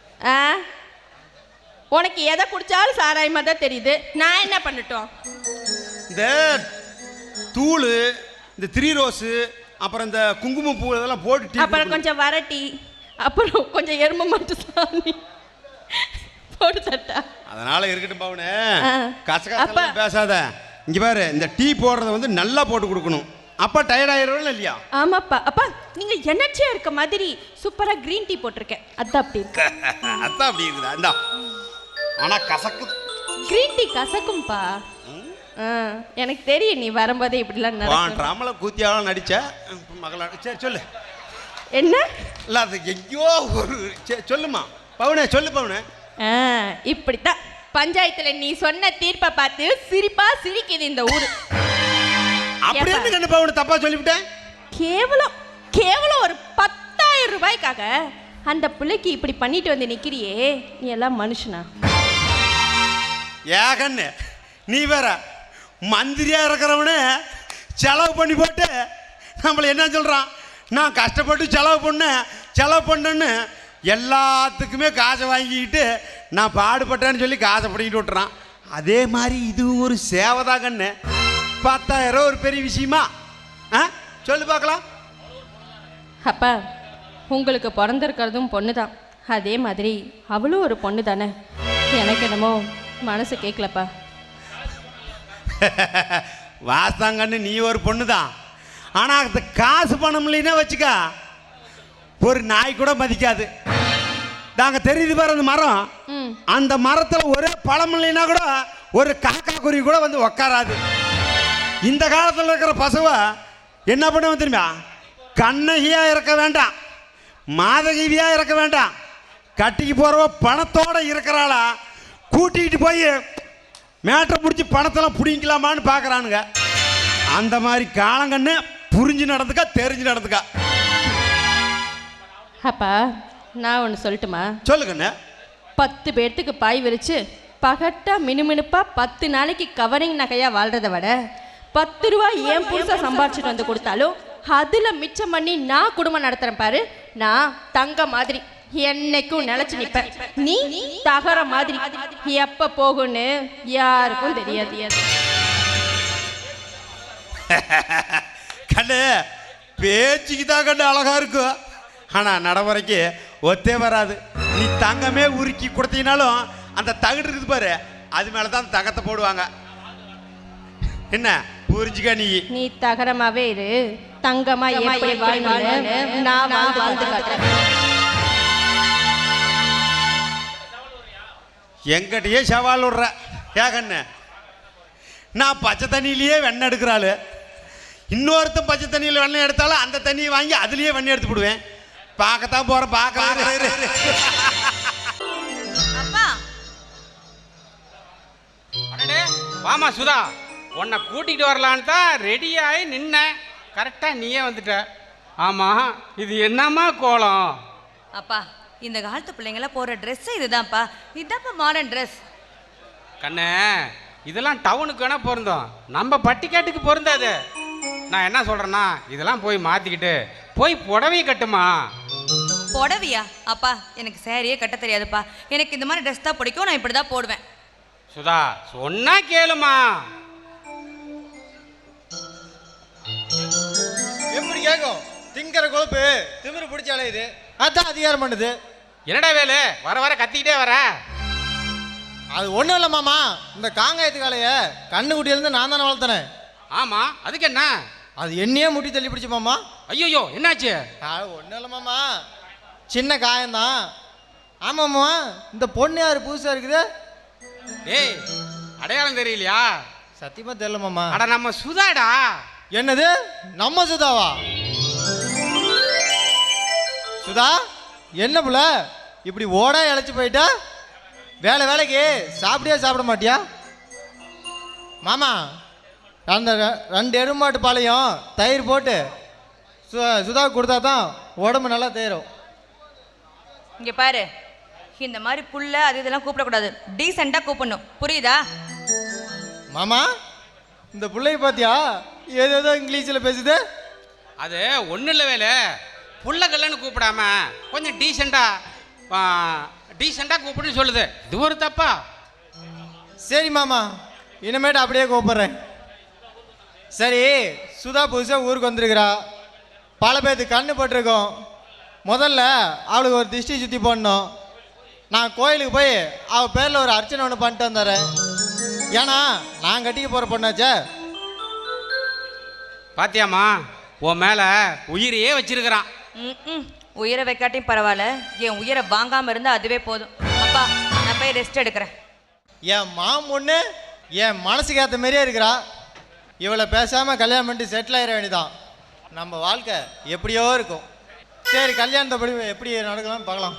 M: உனக்கு எதை குடித்தாலும் சாராயமாக தான் தெரியுது, நான் என்ன பண்ணட்டும்?
F: இந்த தூள், இந்த 3 ரோஸு, அப்புறம் இந்த குங்குமம் பூ இதெல்லாம் போட்டு டீ,
M: அப்புறம் கொஞ்சம் வரட்டி, அப்புறம் கொஞ்சம் எருமை மட்டும் சாமி போட்டு தட்டா.
F: அதனால இருக்கட்டும் பவுனு, கசகசெல்லாம் பேசாத. இங்கே பாரு, இந்த டீ போடுறத வந்து நல்லா போட்டு கொடுக்கணும், அப்போ டயர்ட் ஆயிடுவோம் இல்லையா?
M: ஆமாப்பா. அப்பா, நீங்கள் எனர்ஜியாக இருக்க மாதிரி சூப்பராக க்ரீன் டீ போட்டிருக்கேன், அதான் அப்படி இருக்கு.
F: அதான் அப்படி இருக்குதா? இந்தா, ஆனால் கசக்குது.
M: Green tea கசக்கும்பா. எனக்கு தெரியும், நீ வரும்போதே இப்படிலாம் நடக்கும்.
F: ட்ராமால கூத்தியாலும் நடிச்ச மகளா. சரி சொல்லு.
M: என்ன
F: இல்லை, அது எங்கேயோ ஒரு சொல்லுமா பவுனே, சொல்லு பவுனே.
M: இப்படித்தான் பஞ்சாயத்தில் நீ சொன்ன தீர்ப்பை பார்த்து சிரிப்பா சிரிக்குது இந்த ஊர்.
F: அப்படி என்ன பவுனு தப்பா சொல்லிவிட்டேன்?
M: கேவலம் ஒரு 10,000 ரூபாய்க்காக அந்த பிள்ளைக்கு இப்படி பண்ணிட்டு வந்து நிக்கிறியே, நீ எல்லாம் மனுஷனா?
F: ஏகன்னு நீ வேற மந்திரியா இருக்கிறவனே செலவு பண்ணி போட்டு நம்மளை என்ன சொல்றான், நான் கஷ்டப்பட்டு செலவு பண்ணேன்னு எல்லாத்துக்குமே காசை வாங்கிக்கிட்டு நான் பாடுபட்டேன்னு சொல்லி காசை பண்ணிக்கிட்டு விட்டுறான். அதே மாதிரி இது ஒரு சேவைதா கண்ணு. 10,000 ஒரு பெரிய விஷயமா? சொல்லு பார்க்கலாம்.
M: அப்பா, உங்களுக்கு பிறந்திருக்கிறதும் பொண்ணு தான், அதே மாதிரி அவளும் ஒரு பொண்ணு தானே. எனக்கு என்னமோ மனசு கேட்கலப்பா.
F: வாஸ்தாங்கன்னு நீ ஒரு பொண்ணு தான். ஆனால் அது காசு பணம் இல்லைன்னா வச்சுக்கா, ஒரு நாய் கூட மதிக்காது. நாங்கள் தெரியுது பாரு அந்த மரம், அந்த மரத்தில் ஒரே பழம் இல்லைன்னா கூட ஒரு காக்கா குருவி கூட வந்து உக்காராது. இந்த காலத்தில் இருக்கிற பசவ என்ன பண்ணுவோம் தெரியுமா? கண்ணகியாக இருக்க வேண்டாம், மாதகிவியாக இருக்க வேண்டாம், கட்டிக்கு போகிறவ பணத்தோடு இருக்கிறாளா கூட்டிகிட்டு போய் மேட்டை பிடிச்சி பணத்தெல்லாம் பிடிக்கலாமான்னு பார்க்குறானுங்க. அந்த மாதிரி காலங்கன்னு புரிஞ்சு நடந்துக்கா, தெரிஞ்சு நடந்துக்கா.
M: அப்பா நான் ஒன்று சொல்லட்டுமா?
F: சொல்லுங்கண்ணே.
M: 10 பேர்த்துக்கு பாய் விரிச்சு பகட்டா மினுமினுப்பா 10 நாளைக்கு கவரிங் நகையாக வாழ்கிறத விட 10 ரூபா ஏன் புதுசாக சம்பாரிச்சிட்டு வந்து கொடுத்தாலும் அதில் மிச்சம் பண்ணி நான் குடும்பம் நடத்துகிறேன் பாரு. நான் தங்க மாதிரி என்னைக்கும் நிலச்சி நிற்பேன். நீ தகர மாதிரி எப்போ போகுன்னு யாருக்கும் தெரியாது.
F: கண்ணு பேச்சுக்கு தான் கண்ணு அழகா இருக்கும், ஆனால் நடைமுறைக்கு ஒத்தே வராது. நீ தங்கமே உருக்கி கொடுத்தீங்கனாலும் அந்த தகடு இருக்குது பாரு, அது மேலே தான் தங்கத்தை போடுவாங்க. என்ன புரிஞ்சுக்க? நீ
M: தகரமாவே இரு, தங்கமா எப்படி வாழணும்னு நான் வாழ்ந்து காட்டுறேன்.
F: எங்கிட்டயே சவால் விடுற ஏகண்ணு. நான் பச்சை தண்ணியிலேயே வெண்ணெய் எடுக்கிறாள், இன்னொருத்தன் பச்சை தண்ணியில் வெண்ணெய் எடுத்தாலும் அந்த தண்ணியை வாங்கி அதுலேயே வெண்ணெய் எடுத்து போடுவேன். பார்க்கத்தான் போகிறேன், பார்க்க.
G: வாமா சுதா, உன்னை கூட்டிகிட்டு வரலான்னு தான் ரெடியாகி நின்னேன். கரெக்டாக நீயே வந்துட்ட. ஆமாம், இது என்னம்மா கோலம்?
E: அப்பா, இந்த காலத்து பிள்ளைங்களாம் போகிற ட்ரெஸ்ஸு இதுதான்ப்பா. இதுதான்ப்பா மாடர்ன் ட்ரெஸ்.
G: கண்ணே, இதெல்லாம் டவுனுக்கு வேணால் பொருந்தோம், நம்ம பட்டிக்காட்டுக்கு பொருந்தாது. நான் என்ன சொல்கிறேன்னா, இதெல்லாம் போய் மாற்றிக்கிட்டு போய் புடவையை கட்டுமா.
E: புடவையா? அப்பா எனக்கு சேரீயே கட்ட தெரியாதுப்பா. எனக்கு இந்த மாதிரி ட்ரெஸ் தான் பிடிக்கும், நான் இப்படி தான் போடுவேன்.
G: சுதா சொன்னா கேளுமா.
L: எப்படி கேட்கும்? திங்கிற கொழுப்பு திமிரு பிடிச்சாலே இது அதான் அதிகாரம் பண்ணுது.
G: என்னடா வேலு வர வர கத்திக்கிட்டே வர?
L: அது ஒன்றும் இல்லை மாமா, இந்த காங்காயத்து காலைய கண்ணுக்குட்டியிலேருந்து நான் தானே வளர்த்தனேன்.
G: ஆமாம், அதுக்கு என்ன?
L: அது என்னையே முட்டி தள்ளி பிடிச்சி மாமா.
G: ஐயோ என்னாச்சு?
L: ஒன்றும் இல்லை மாமா, சின்ன காயம்தான். ஆமாம்மா, இந்த பொண்ணு யார் புதுசாக இருக்குது?
G: ஏய், அடையாளம் தெரியலையா?
L: சத்தியமா தெரியல மாமா.
G: அட நம்ம சுதாடா.
L: என்னது நம்ம சுதாவா? சுதா என்ன புள்ள இப்படி ஓடா இழைச்சி போயிட்டா? வேலைக்கு சாப்பிட மாட்டியா மாமா? அந்த 2 எருமாட்டு பாலையும் தயிர் போட்டு சுதாவுக்கு கொடுத்தா தான் உடம்பு நல்லா தேரும்.
E: இங்கே பாரு, இந்த மாதிரி புள்ள அது இதெல்லாம் கூப்பிடக்கூடாது, டீசெண்டாக கூப்பிடணும், புரியுதா?
L: மாமா, இந்த பிள்ளைய பார்த்தியா ஏதேதோ இங்கிலீஷில் பேசுது.
G: அது ஒன்றும் இல்லை வேலை, புள்ளகல்லன்னு கூப்பிடாம கொஞ்சம் டீசெண்டாக கூப்பிடுன்னு சொல்லுது. இது ஒரு தப்பா?
L: சரி மாமா, இனிமேட்டு அப்படியே கூப்பிட்றேன். சரி, சுதா புதுசாக ஊருக்கு வந்திருக்கிறா, பல பேர்த்துக்கு கண்ணு பட்டிருக்கோம். முதல்ல அவளுக்கு ஒரு திஷ்டி சுற்றி போடணும். நான் கோயிலுக்கு போய் அவள் பேரில் ஒரு அர்ச்சனை ஒன்று பண்ணிட்டு வந்துடுறேன். ஏன்னா நான் கட்டிக்க போகிற பொண்ணாச்சே.
G: பாத்தியாம்மா, உன் மேலே உயிரையே வச்சிருக்கிறான்.
E: உயிரை வைக்காட்டியும் பரவாயில்ல, என் உயிரை வாங்காமல் இருந்தால் அதுவே போதும். அப்பா நான் போய் ரெஸ்ட் எடுக்கிறேன்.
L: என் பொண்ணு என் மனசுக்கு ஏற்ற மாதிரியே இருக்கிறா. இவளை பேசாமல் கல்யாணம் பண்ணிட்டு செட்டில் ஆகிட வேண்டியதான். நம்ம வாழ்க்கை எப்படியோ இருக்கும். சரி, கல்யாணத்தை படி எப்படி நடக்கலாம்னு பார்க்கலாம்.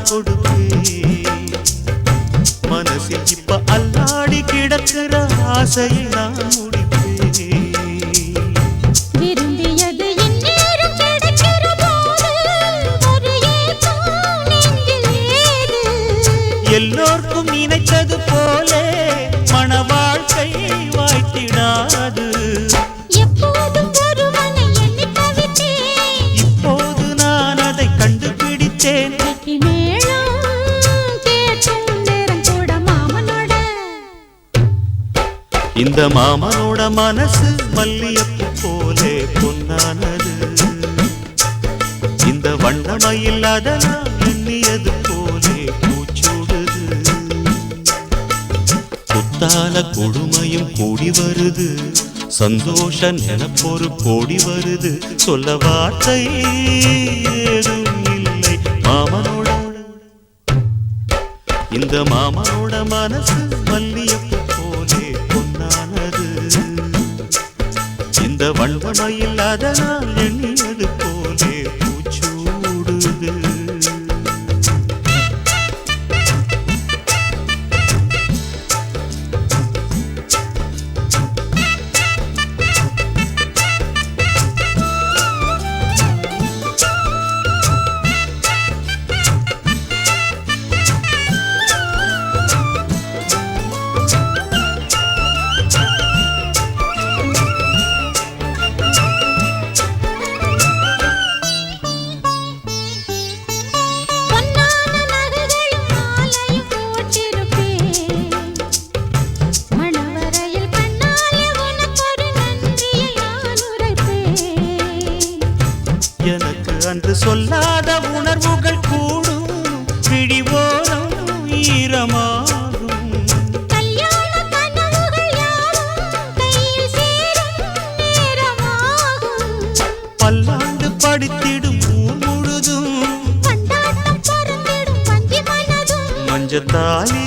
N: கொடுப்பேன். மனசில் இப்ப அல்லாடி கிடக்கிற ஆசையை நான் முடிப்பேன்.
C: விரும்பியது இந்நேரம் கிடைக்கிற போது ஒரு ஏக்கம் நெஞ்சில் ஏது?
N: எல்லோர்க்கும் நினைத்தது போலே மன வாழ்க்கை வாய்த்திடாது.
C: எப்போதும் ஒருவனை எண்ணி தவித்தேன்.
N: இப்போது நான் அதை கண்டுபிடித்தேன்.
C: வெற்றி மேளம் கேட்கும் நேரம் கூட மாமனோட.
N: இந்த மாமனோட மனசு மல்லியப்பு போலே பொன்னானது. இந்த வண்ணமயில் அதனால் எண்ணியது போலே பூச்சூடுது. குத்தால கொடுமையும் கூடி வருது, சந்தோஷ நினப்பொரு கோடி வருது. சொல்ல வார்த்தை ஏதும் இல்லை மாமனோட. இந்த மாமனோட மனசு மல்லியப்பு போலே பொன்னானது. இந்த வண்ணமயில் அதனால் எண்ணியது போலே பூச்சூடுது.
C: பொன்னான நகைகளும் மாலையும் போட்டிருப்பேன். மணவரையில் கண்ணாலே உனக்கொரு நன்றியை நான் உரைப்பேன்.
N: எனக்கு அன்று சொல்லாத உணர்வுகள் கூடும், விழிவோரம் ஈரமாகும்.
C: கல்யாண கனவுகள் யாவும் கையில் சேரும் நேரமாகும்.
N: பல்லாண்டு படித்திடும் ஊர் முழுதும்
C: கொண்டாட்டம் பொருந்திடும் வஞ்சி மனதும்.
N: மஞ்சத்தாலி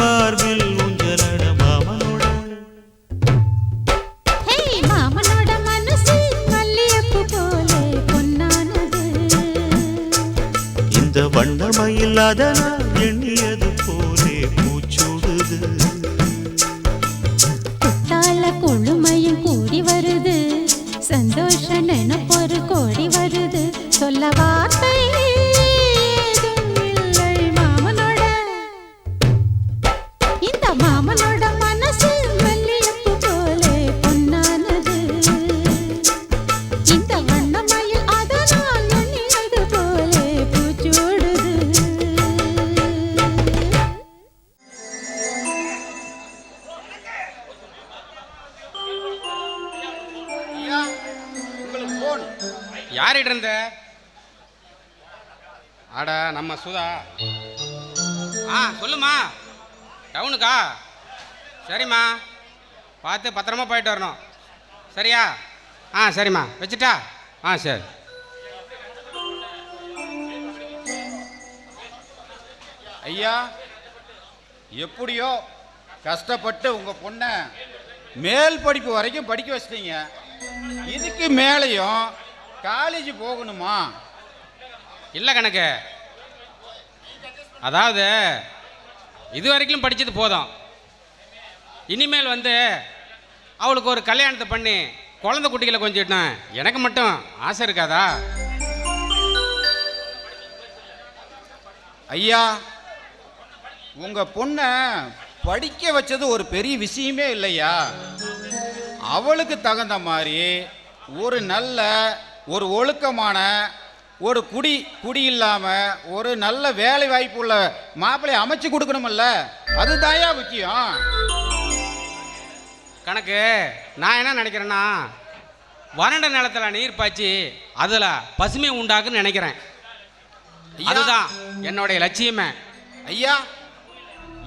N: மார்பில் ஊஞ்சலட மாமனோட.
C: ஹே, மாமனோட மனசு மல்லியப்பு போலே பொன்னானது.
N: இந்த வண்ணமயில் அதனால் எண்ணியது போலே பூச்சூடுது.
C: குத்தால கொழுமையும் கூடி வருது, சந்தோஷ நினைப்பொரு கோடி வருது. சொல்ல வார்த்தை ஏதும் இல்லை மாமனோட. இந்த மாமனோட மனசு மல்லியப்பு போலே பொன்னானது. இந்த வண்ணமயில் அதனால் எண்ணியது போலே பூச்சூடுது.
G: உங்களுக்கு போன் யார்கிட்ட இருந்த? ஆட நம்ம சுதா. சொல்லுமா. டவுனுக்கா? சரிம்மா, பார்த்து பத்திரமா போயிட்டு வரணும். சரியா? சரிம்மா, வச்சுட்டா? சரி.
F: ஐயா, எப்படியோ கஷ்டப்பட்டு உங்கள் பொண்ணை மேல் படிப்பு வரைக்கும் படிக்க வச்சிட்டீங்க. இதுக்கு மேலேயும் காலேஜ் போகணுமா?
G: இல்லை கணக்கு. அதாவது இது வரைக்கும் படித்தது போதும். இனிமேல் அவளுக்கு ஒரு கல்யாணத்தை பண்ணி குழந்தை குட்டிகளை கொஞ்சிட்டேன். எனக்கு மட்டும் ஆசை இருக்காதா?
F: ஐயா, உங்கள் பொண்ணை படிக்க வச்சது ஒரு பெரிய விஷயமே இல்லையா. அவளுக்கு தகுந்த மாதிரி ஒரு நல்ல ஒரு ஒழுக்கமான ஒரு குடி இல்லாமல் ஒரு நல்ல வேலை வாய்ப்பு உள்ள மாப்பிள்ளையை அமைச்சு கொடுக்கணுமில்ல. அதுதாயா முக்கியம்.
G: கணக்கு நான் என்ன நினைக்கிறேன்னா, வறண்ட நிலத்தில் நீர் பாய்ச்சி அதில் பசுமை உண்டாக்குன்னு நினைக்கிறேன். அதுதான் என்னுடைய லட்சியமே.
F: ஐயா,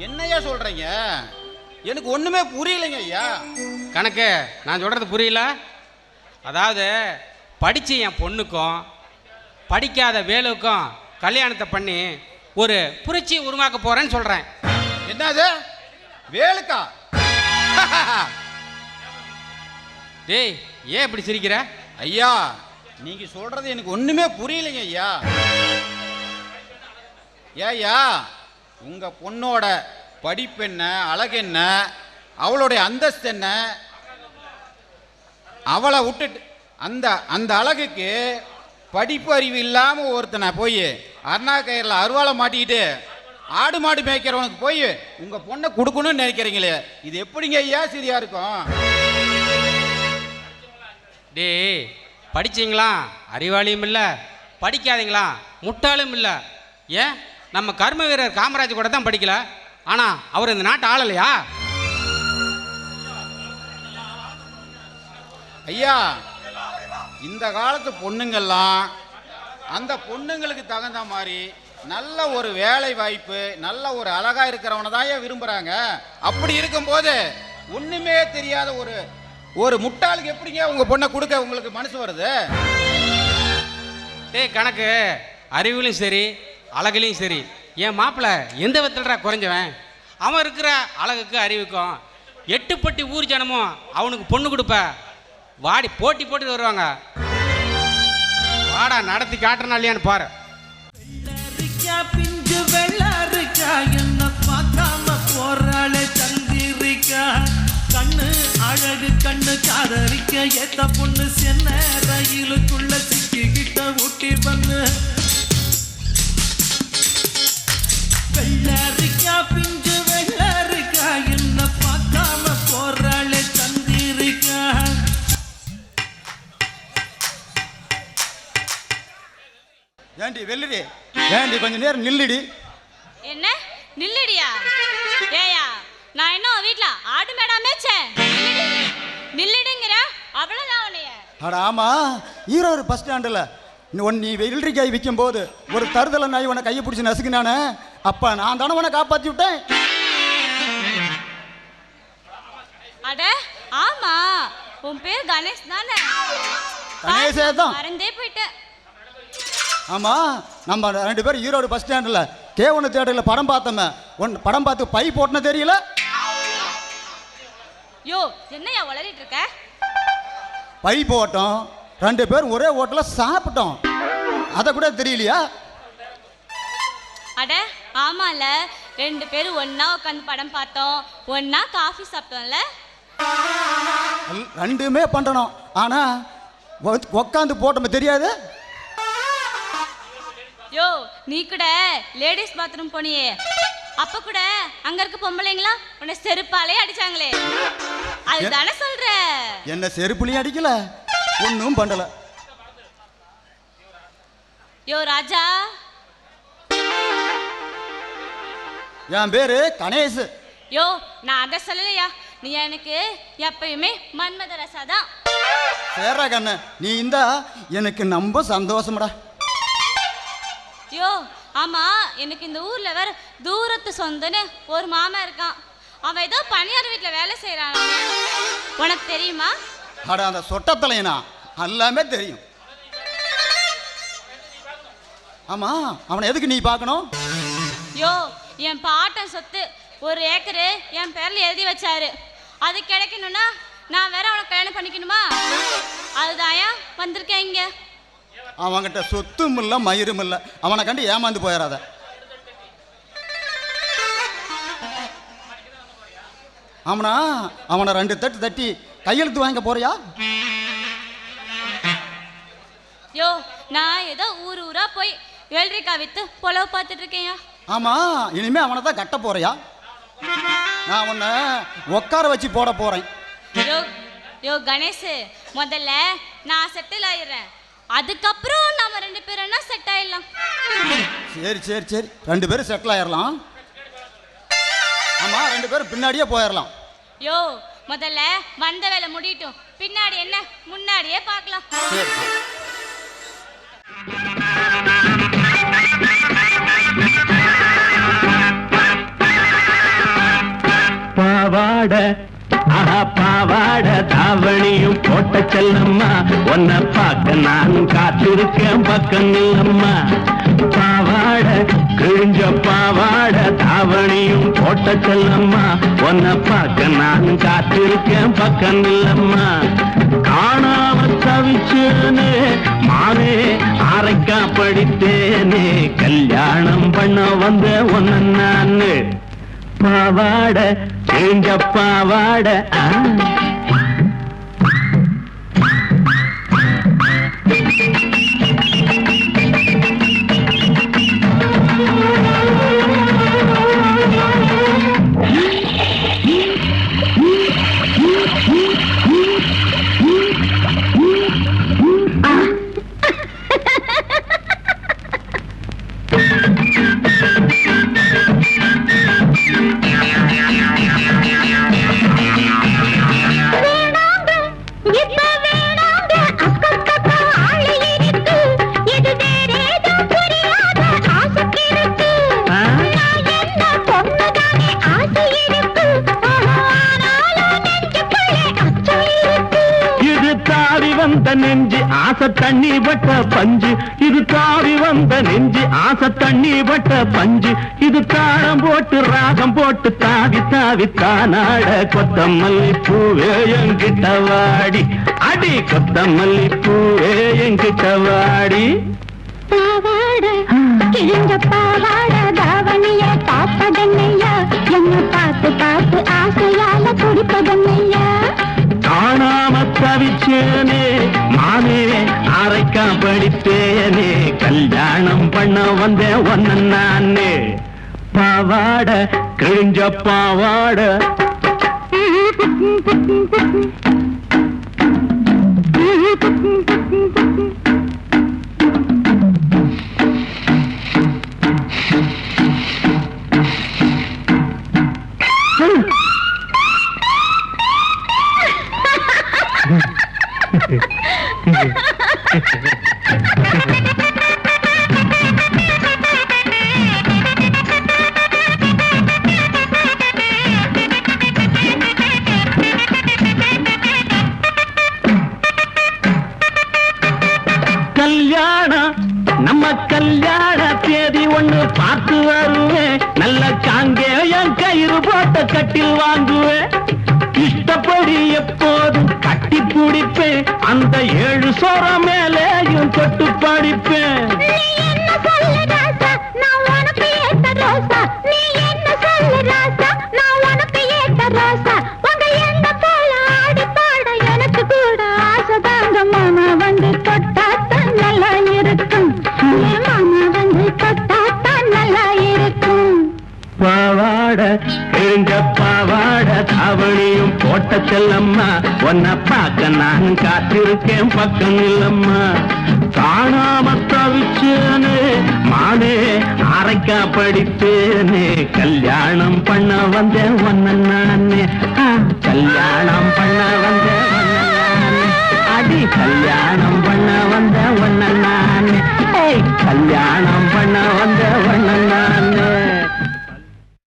F: என்னையா சொல்கிறீங்க? எனக்கு ஒன்றுமே புரியலைங்க ஐயா.
G: கணக்கு நான் சொல்கிறது புரியல. அதாவது படித்த என் பொண்ணுக்கும் படிக்காத வேலுக்கும் கல்யாணத்தை பண்ணி ஒரு புரட்சி உருவாக்க போகிறேன்னு சொல்கிறேன்.
F: என்னது வேலுக்கா?
G: டேய், ஏன் இப்படி சிரிக்கிற?
F: ஐயா, நீங்கள் சொல்கிறது எனக்கு ஒன்றுமே புரியலைங்க ஐயா.
O: ஏய்யா உங்கள் பொண்ணோட படிப்பு என்ன, அழகு என்ன, அவளுடைய அந்தஸ்து என்ன, அவளை விட்டுட்டு அந்த அந்த அழகுக்கு படிப்பு அறிவு இல்லாமல் ஒருத்தனை போய் அருணா கயிறில் அருவாளை மாட்டிக்கிட்டு ஆடு மாடு மேய்க்கிறவனுக்கு போய் உங்கள் பொண்ணை கொடுக்கணும்னு நினைக்கிறீங்களே, இது எப்படிங்க ஐயா சரியா இருக்கும்?
G: டேய், படிச்சிங்களா அறிவாளியும் இல்லை, படிக்காதீங்களா முட்டாளும் இல்லை. ஏன் நம்ம கர்ம வீரர் காமராஜ் கூட தான் படிக்கல, ஆனால் அவர் இந்த நாட்டை ஆளலையா?
O: ஐயா இந்த காலத்து பொண்ணுங்கள்லாம் அந்த பொண்ணுங்களுக்கு தகுந்த மாதிரி நல்ல ஒரு வேலை வாய்ப்பு, நல்ல ஒரு அழகா இருக்கிறவனை தான் விரும்புகிறாங்க. அப்படி இருக்கும்போது ஒன்றுமே தெரியாத ஒரு முட்டாளுக்கு எப்படிங்க உங்கள் பொண்ணை கொடுக்க உங்களுக்கு மனசு வருது?
G: டேய் கணக்கு, அறிவிலும் சரி அழகுலையும் சரி என் மாப்பிள்ளை எந்த விதத்துலடா குறைஞ்சவன்? அவன் இருக்கிற அழகுக்கு அறிவுக்கும் 8 பட்டி ஊர் ஜனமும் அவனுக்கு பொண்ணு கொடுப்ப வாடி போட்டி போட்டு வருவாங்க. வாடா நடத்தி காட்டுறனா இல்லையான்னு பாரு.
A: பிஞ்சு வெள்ளரிக்கா என்ன பார்க்காம போறாளே சந்திரிக்கா, கண்ணு அழகு கண்ணு காதரிக்க ஏத்த பொண்ணு சென்ன ரயிலுக்குள்ள சிக்கிக்கிட்ட ஊட்டி பண்ணு. வெள்ளரிக்கா பிஞ்சு வெள்ளரிக்கா என்ன பார்க்காம போறாளே சந்திரிக்கா.
H: ஏண்டி வெள்ளுடி, ஏண்டி கொஞ்சம் நேரம் நில்லுடி.
K: என்ன நில்லுடியா? ஏயா நான் என்ன வீட்ல ஆடு மேடா மேய்ச்சேன்? நில்லுடுங்கிற அவ்வளவுதான் உன்னைய.
H: அட ஆமா, ஈரோடு பஸ் ஸ்டாண்டில் நீ வெள்ளரிக்காய் விற்கும் போது ஒரு தருதலை நாய் உன கையை பிடிச்சி நசுக்கினானே, அப்ப நான் தானே உன காப்பாற்றி விட்டேன்.
K: அட ஆமா, உன் பேர் கணேஷ் தானே?
H: கணேஷே தான்.
K: மறந்தே போயிட்டேன்.
H: ஆமா, நம்ம 2 பேரும் ஈரோடு பஸ் ஸ்டாண்டில் K1 தியேட்டரில் படம் பார்த்தோமே, படம் பார்த்து பை போட்டுன தெரியல?
K: யோ என்னையா வளரிட்டு இருக்க?
H: பை போட்டோம், 2 பேரும் ஒரே ஹோட்டலில் சாப்பிட்டோம், அதை கூட தெரியலையா?
K: அட ஆமால, 2 பேரும் ஒண்ணா உட்காந்து படம் பார்த்தோம், ஒண்ணா காஃபி சாப்பிட்டோம்ல.
H: 2மே பண்ணணும், ஆனா உட்காந்து போட்டோமே தெரியாது.
K: யோ நீ கூட லேடிஸ் பாத்ரூம் போனியே, அப்ப கூட அங்க இருக்க பொம்பளைங்களா உன்னை செருப்பாலே அடிச்சாங்களே, அதுதானே சொல்ற?
H: என்ன செருப்புலையும் அடிக்கல, ஒன்றும் பண்ணல.
K: யோ ராஜா,
H: என் பேரு கணேஷ்.
K: யோ நான் அதை சொல்லலையா, நீ எனக்கு எப்பயுமே மன்மத ரசா தான்.
H: சேரா கண்ணு, நீ இந்தா எனக்கு ரொம்ப சந்தோஷம்டா.
K: யோ ஆமா, எனக்கு இந்த ஊர்ல வேற தூரத்து சொந்தன்னு ஒரு மாமா இருக்கான், அவன் ஏதோ பணியார் வீட்டுல வேலை செய்யறான், உனக்கு தெரியுமா?
H: அட அந்த சொட்டத்தலைனா எல்லாமே தெரியும். ஆமா, அவனை எதுக்கு நீ பார்க்கணும்?
K: யோ என் பாட்டன் சொத்து 1 ஏக்கரு என் பேர்ல எழுதி வச்சாரு, அது கிடைக்கணும்னா நான் வேற அவனை கல்யாணம் பண்ணிக்கணுமா? அதுதான் ஏன் வந்திருக்கேன் இங்க.
H: அவன்கிட்ட சொத்தும் இல்லை மயிரும் இல்லை, அவனை கண்டு ஏமாந்து போயிடாத. ஆமனா, அவனை 2 தட்டு தட்டி கையெழுத்து வாங்க போறியா?
K: யோ நான் ஏதோ ஊரா போய் வெள்ளரிக்காய் வித்து பொலவு பார்த்துட்டு இருக்கேன்.
H: ஆமா, இனிமே அவனை தான் கட்ட போறியா? நான் உன்னை உட்கார வச்சு போட போறேன்.
K: யோ யோ கணேஷ், முதல்ல நான் செட்டில் ஆயிடுறேன், அதுக்கப்புறம் நாம 2 பேரும் செட் ஆயிடலாம்.
H: சரி சரி சரி, 2 பேரும் செட்டில் ஆயிடலாம். ஆமா, 2 பேரும் பின்னாடியே போயிடலாம்.
K: யோ முதல்ல வந்த வேலை முடியட்டும், பின்னாடி என்ன முன்னாடியே பார்க்கலாம்.
P: பாவாட பாவாட தாவணியும் போட்ட செல்லம்மா, உன்னை பார்க்க நானும் காத்திருக்கேன் பக்கம் இல்லம்மா. பாவாட கிழிஞ்ச பாவாட தாவணியும் போட்ட செல்லம்மா உன்னை பார்க்க நான் காத்திருக்கேன் பக்கம் இல்லம்மா காணாம தவிச்சேனே மானே அரைக்கா படித்தேனே கல்யாணம் பண்ண வந்த ஒன்னு நானு பாவாட கிழிஞ்ச பாவாட நெஞ்சு ஆசை தண்ணி பட்ட பஞ்சு இது தாவி வந்த நெஞ்சு ஆசை தண்ணி பட்ட பஞ்சு இது தாளம் போட்டு ராகம் போட்டு தாவி தாவி தானாட கொத்தமல்லி பூவே என்கிட்ட வாடி அடி கொத்தமல்லி பூவே என்கிட்ட வாடி
C: பாவாட கிழிஞ்ச பாவாட தாவணிய பாப்பதன்னையா என்ன பார்த்து பார்த்து ஆசையால குடிப்பதன்னையா
P: காணாம தவிச்சேனே மானே அரைக்கா படித்தேனே கல்யாணம் பண்ண வந்தேன் ஒன்னு நானே பாவாட கிழிஞ்ச பாவாட கல்யாணம் நம்ம கல்யாண தேதி ஒண்ணு பார்த்து வருவேன் நல்ல காங்கேயம் கயிறு போட்ட கட்டில் வாங்குவேன் இஷ்டப்படி எப்போதும் கட்டி பிடிப்பேன் அந்த 7 சோற மேலேயும் தொட்டு படிப்பேன் பாவாட கிழிஞ்ச பாவாட தாவணியும் போட்ட செல்லம்மா உன்னை பார்க்க நான் காத்திருக்கேன் பக்கம் இல்லம்மா காணாம தவிச்சேனே மானே அரைக்கா படித்தேனே கல்யாணம் பண்ண வந்தேன் ஒன்னு நானே கல்யாணம் பண்ண வந்தேன் ஒன்னு நானே அடி கல்யாணம்